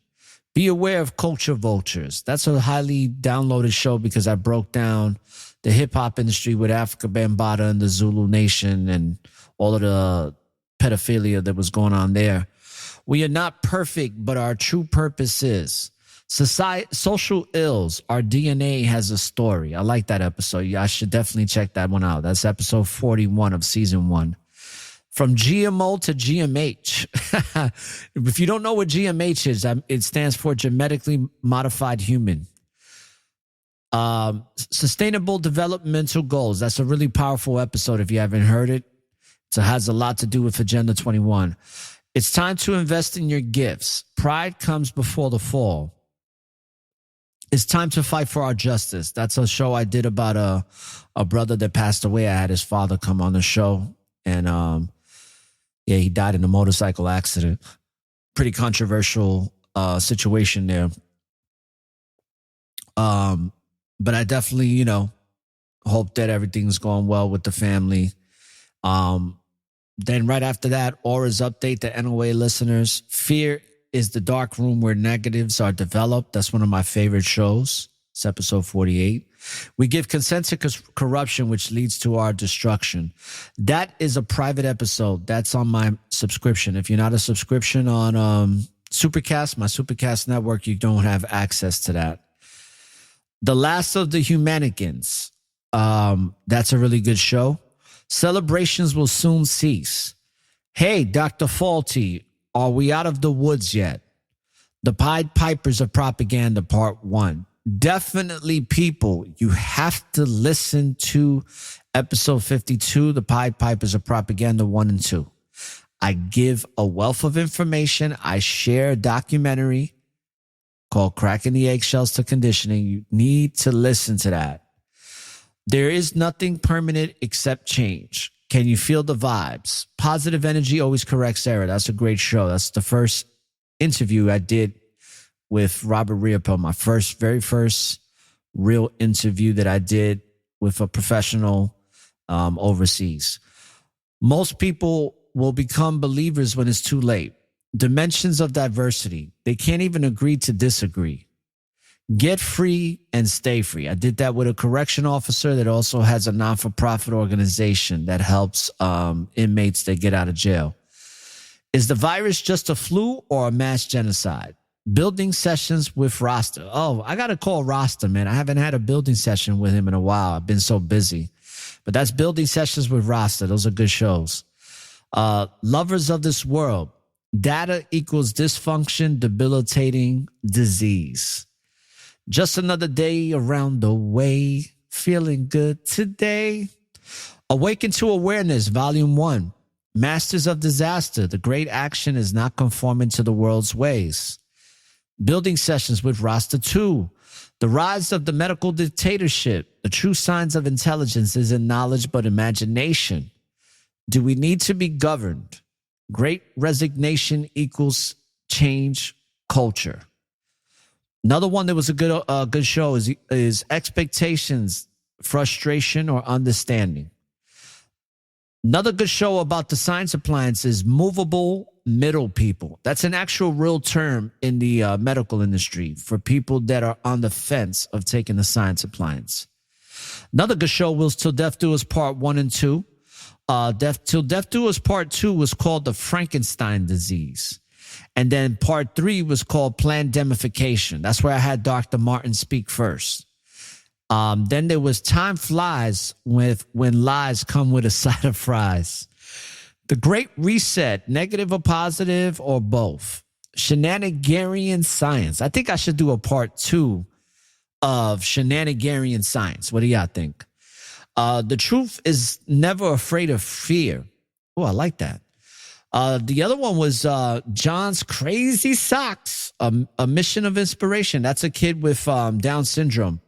Be aware of culture vultures. That's a highly downloaded show because I broke down the hip hop industry with Africa Bambaataa and the Zulu Nation and all of the pedophilia that was going on there. We are not perfect, but our true purpose is. Social ills, our DNA has a story. I like that episode. I should definitely check that one out. That's episode 41 of season 1. From GMO to GMH. If you don't know what GMH is, it stands for genetically modified human. Sustainable developmental goals. That's a really powerful episode if you haven't heard it. It has a lot to do with Agenda 21. It's time to invest in your gifts. Pride comes before the fall. It's time to fight for our justice. That's a show I did about a brother that passed away. I had his father come on the show. And he died in a motorcycle accident. Pretty controversial situation there. But I definitely, hope that everything's going well with the family. Then right after that, Aura's update to NOA listeners. Fear is the dark room where negatives are developed. That's one of my favorite shows. It's episode 48. We give consent to corruption, which leads to our destruction. That is a private episode. That's on my subscription. If you're not a subscription on Supercast, my Supercast network, you don't have access to that. The Last of the Humanigans. That's a really good show. Celebrations will soon cease. Hey, Dr. Faulty, are we out of the woods yet? The Pied Pipers of Propaganda, Part 1. Definitely, people, you have to listen to episode 52, The Pied Pipers of Propaganda 1 and 2. I give a wealth of information. I share a documentary called Cracking the Eggshells to Conditioning. You need to listen to that. There is nothing permanent except change. Can you feel the vibes? Positive energy always corrects error. That's a great show. That's the first interview I did with Robert Riopel, my very first real interview that I did with a professional overseas. Most people will become believers when it's too late. Dimensions of diversity. They can't even agree to disagree. Get free and stay free. I did that with a correction officer that also has a non-for-profit organization that helps inmates that get out of jail. Is the virus just a flu or a mass genocide? Building sessions with Rasta. Oh, I got to call Rasta, man. I haven't had a building session with him in a while. I've been so busy. But that's Building Sessions with Rasta. Those are good shows. Lovers of This World. Data equals dysfunction, debilitating disease. Just another day around the way. Feeling good today. Awaken to Awareness, Volume 1. Masters of Disaster. The great action is not conforming to the world's ways. Building Sessions with Rasta 2. The rise of the medical dictatorship. The true signs of intelligence isn't knowledge but imagination. Do we need to be governed? Great resignation equals change culture. Another one that was a good show is Expectations, Frustration, or Understanding. Another good show about the science appliance is Movable Middle People. That's an actual real term in the medical industry for people that are on the fence of taking the science appliance. Another good show was Till Death Do Us Part 1 and 2. Till Death Do Us Part 2 was called the Frankenstein disease. And then Part 3 was called Plandemification. That's where I had Dr. Martin speak first. Then there was Time Flies with When Lies Come with a Side of Fries. The Great Reset, negative or positive or both. Shenanigarian Science. I think I should do a part 2 of Shenanigarian Science. What do y'all think? The Truth is Never Afraid of Fear. Oh, I like that. The other one was John's Crazy Socks, a Mission of Inspiration. That's a kid with Down syndrome.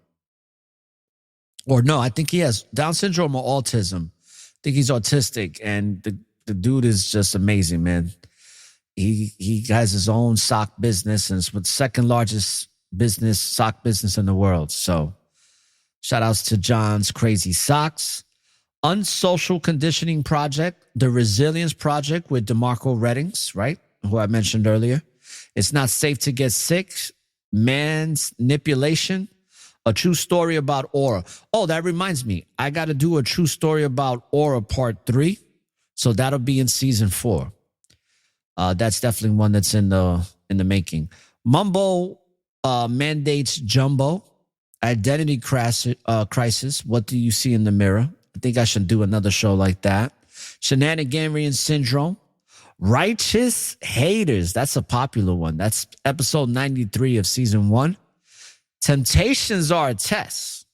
Or no, I think he has Down syndrome or autism. I think he's autistic, and the dude is just amazing, man. He has his own sock business, and it's the second largest sock business in the world. So shout outs to John's Crazy Socks. Unsocial Conditioning Project, the Resilience Project with DeMarco Reddings, right? Who I mentioned earlier. It's Not Safe to Get Sick. Man's Manipulation. A True Story About Aura. Oh, that reminds me. I got to do a True Story About Aura Part 3. So that'll be in Season 4. That's definitely one that's in the making. Mumbo Mandates Jumbo. Identity Crisis. What do you see in the mirror? I think I should do another show like that. Shenanigarian Syndrome. Righteous Haters. That's a popular one. That's episode 93 of Season 1. Temptations Are a Test.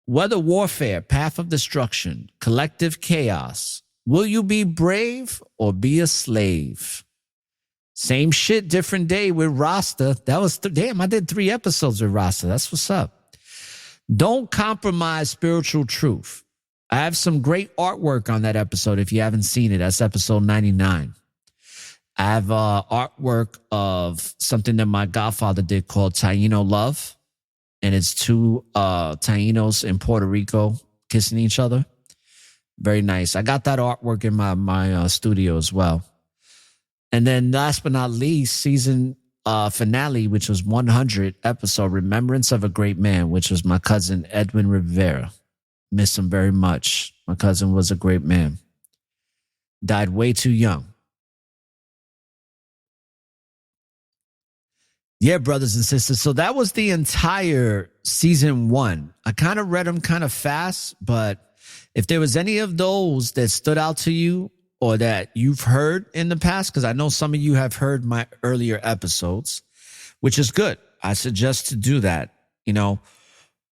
Weather Warfare, Path of Destruction, Collective Chaos. Will you be brave or be a slave? Same shit, different day with Rasta. That was, damn, I did 3 episodes with Rasta. That's what's up. Don't compromise spiritual truth. I have some great artwork on that episode if you haven't seen it. That's episode 99. I have artwork of something that my godfather did called Taino Love. And it's 2 Tainos in Puerto Rico kissing each other. Very nice. I got that artwork in my studio as well. And then last but not least, season finale, which was 100 episode, Remembrance of a Great Man, which was my cousin Edwin Rivera. Miss him very much. My cousin was a great man. Died way too young. Yeah, brothers and sisters. So that was the entire Season 1. I kind of read them kind of fast, but if there was any of those that stood out to you or that you've heard in the past, because I know some of you have heard my earlier episodes, which is good. I suggest to do that. You know,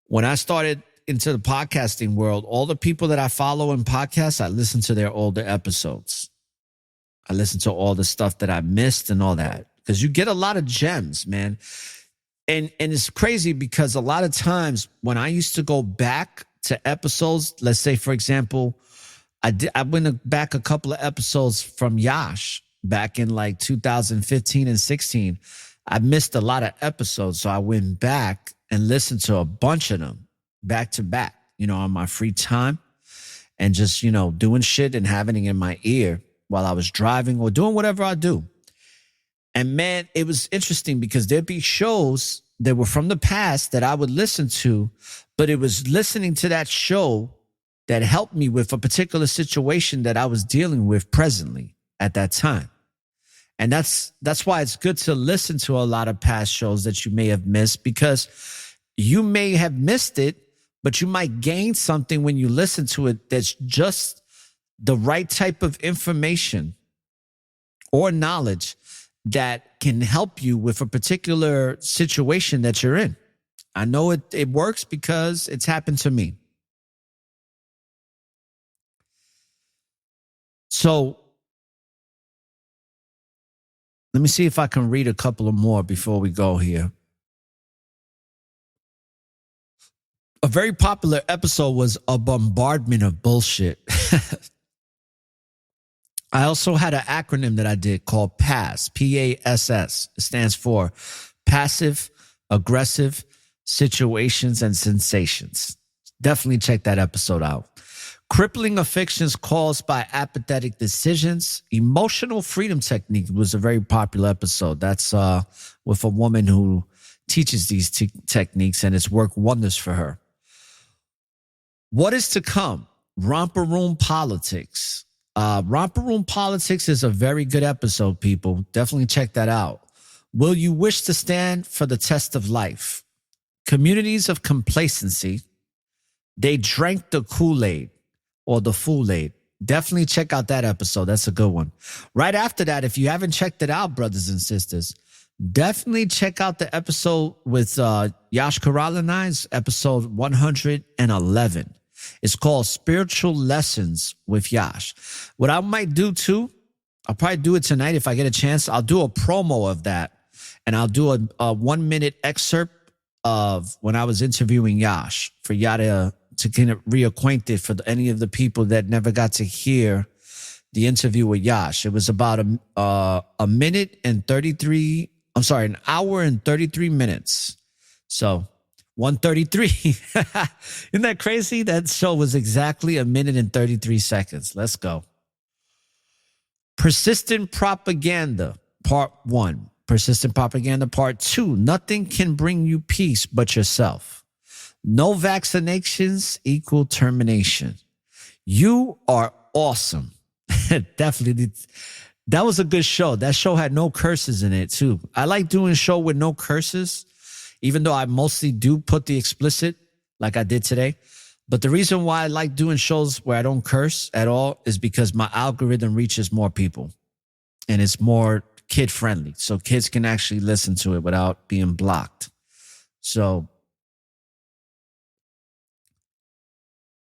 when I started into the podcasting world, all the people that I follow in podcasts, I listen to their older episodes. I listen to all the stuff that I missed and all that. Because you get a lot of gems, man. And it's crazy because a lot of times when I used to go back to episodes, let's say, for example, I went back a couple of episodes from Yash back in like 2015 and 16. I missed a lot of episodes. So I went back and listened to a bunch of them back to back, on my free time and just, doing shit and having it in my ear while I was driving or doing whatever I do. And man, it was interesting because there'd be shows that were from the past that I would listen to, but it was listening to that show that helped me with a particular situation that I was dealing with presently at that time. And that's why it's good to listen to a lot of past shows that you may have missed, because you may have missed it, but you might gain something when you listen to it that's just the right type of information or knowledge that can help you with a particular situation that you're in. I know it works because it's happened to me. So let me see if I can read a couple of more before we go here. A very popular episode was a bombardment of bullshit. I also had an acronym that I did called PASS, P-A-S-S. It stands for Passive, Aggressive, Situations, and Sensations. Definitely check that episode out. Crippling afflictions caused by apathetic decisions. Emotional freedom technique was a very popular episode. That's with a woman who teaches these techniques, and it's worked wonders for her. What is to come? Romper Room Politics. Romper Room Politics is a very good episode, people. Definitely check that out. Will you wish to stand for the test of life? Communities of complacency. They drank the Kool-Aid or the Fool-Aid. Definitely check out that episode. That's a good one. Right after that, if you haven't checked it out, brothers and sisters, definitely check out the episode with Yash Karal and I's episode 111. It's called Spiritual Lessons with Yash. What I might do too, I'll probably do it tonight if I get a chance. I'll do a promo of that, and I'll do a 1 minute excerpt of when I was interviewing Yash for Yada to kind of reacquaint it for any of the people that never got to hear the interview with Yash. It was about an hour and 33 minutes. So 133. Isn't that crazy? That show was exactly 1 minute and 33 seconds. Let's go. Persistent Propaganda, Part 1. Persistent Propaganda, Part 2. Nothing can bring you peace but yourself. No vaccinations equal termination. You are awesome. Definitely. That was a good show. That show had no curses in it too. I like doing a show with no curses, even though I mostly do put the explicit like I did today. But the reason why I like doing shows where I don't curse at all is because my algorithm reaches more people and it's more kid friendly. So kids can actually listen to it without being blocked. So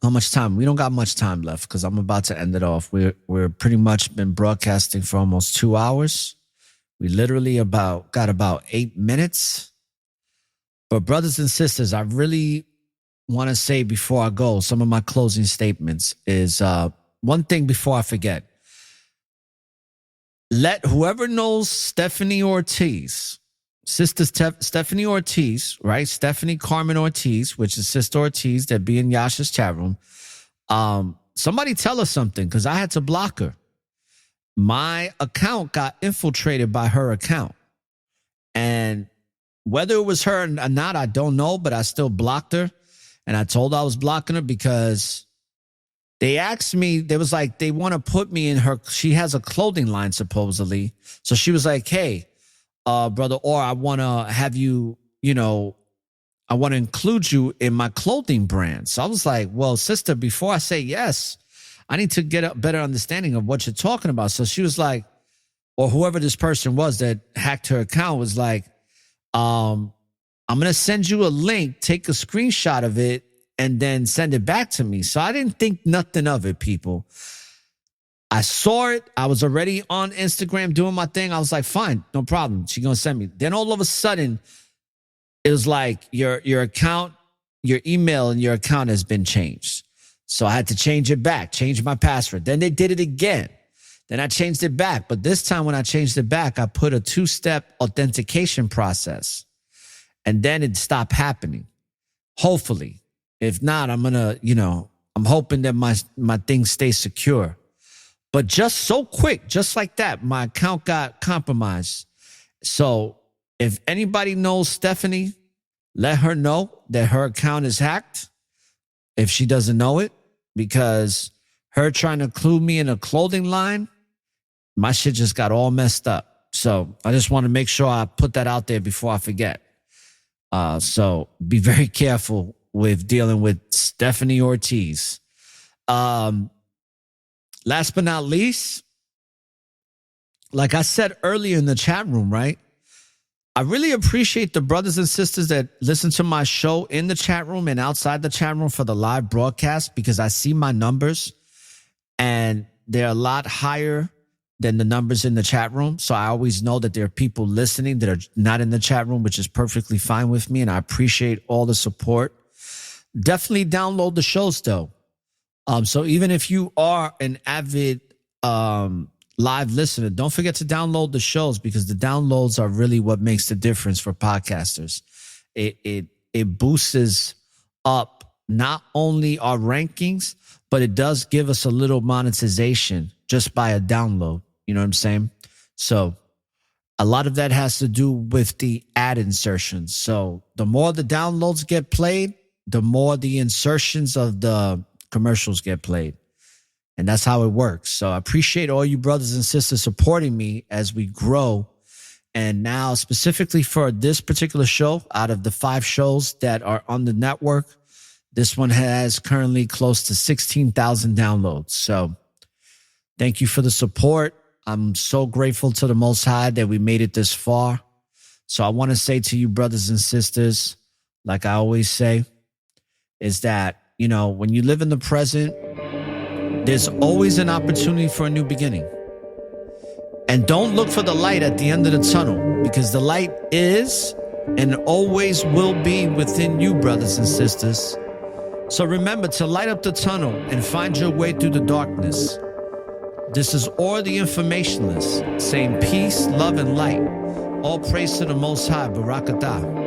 how much time? We don't got much time left because I'm about to end it off. We're pretty much been broadcasting for almost 2 hours. We literally got about 8 minutes. But brothers and sisters, I really want to say before I go, some of my closing statements is one thing before I forget. Let whoever knows Stephanie Ortiz, Sister Stephanie Ortiz, right? Stephanie Carmen Ortiz, which is Sister Ortiz that be in Yasha's chat room. Somebody tell her something because I had to block her. My account got infiltrated by her account. And whether it was her or not, I don't know, but I still blocked her. And I told her I was blocking her because they asked me, they was like, they want to put me in her, she has a clothing line supposedly. So she was like, hey, brother, or I want to have you, I want to include you in my clothing brand. So I was like, well, sister, before I say yes, I need to get a better understanding of what you're talking about. So she was like, or whoever this person was that hacked her account was like, I'm going to send you a link, take a screenshot of it, and then send it back to me. So I didn't think nothing of it, people. I saw it. I was already on Instagram doing my thing. I was like, fine, no problem. She's going to send me. Then all of a sudden, it was like your account, your email and your account has been changed. So I had to change it back, change my password. Then they did it again. Then I changed it back. But this time when I changed it back, I put a 2-step authentication process. And then it stopped happening. Hopefully. If not, I'm going to, I'm hoping that my thing stays secure. But just so quick, just like that, my account got compromised. So if anybody knows Stephanie, let her know that her account is hacked if she doesn't know it, because her trying to clue me in a clothing line, my shit just got all messed up. So I just want to make sure I put that out there before I forget. So be very careful with dealing with Stephanie Ortiz. Last but not least, like I said earlier in the chat room, right? I really appreciate the brothers and sisters that listen to my show in the chat room and outside the chat room for the live broadcast, because I see my numbers and they're a lot higher than the numbers in the chat room. So I always know that there are people listening that are not in the chat room, which is perfectly fine with me. And I appreciate all the support. Definitely download the shows though. So even if you are an avid live listener, don't forget to download the shows, because the downloads are really what makes the difference for podcasters. It boosts up not only our rankings, but it does give us a little monetization just by a download. You know what I'm saying? So a lot of that has to do with the ad insertions. So the more the downloads get played, the more the insertions of the commercials get played. And that's how it works. So I appreciate all you brothers and sisters supporting me as we grow. And now specifically for this particular show, out of the 5 shows that are on the network, this one has currently close to 16,000 downloads. So thank you for the support. I'm so grateful to the Most High that we made it this far. So I want to say to you brothers and sisters, like I always say, is that, when you live in the present, there's always an opportunity for a new beginning. And don't look for the light at the end of the tunnel, because the light is and always will be within you, brothers and sisters. So remember to light up the tunnel and find your way through the darkness. This is Or the Informationless, saying peace, love, and light. All praise to the Most High, Barakatah.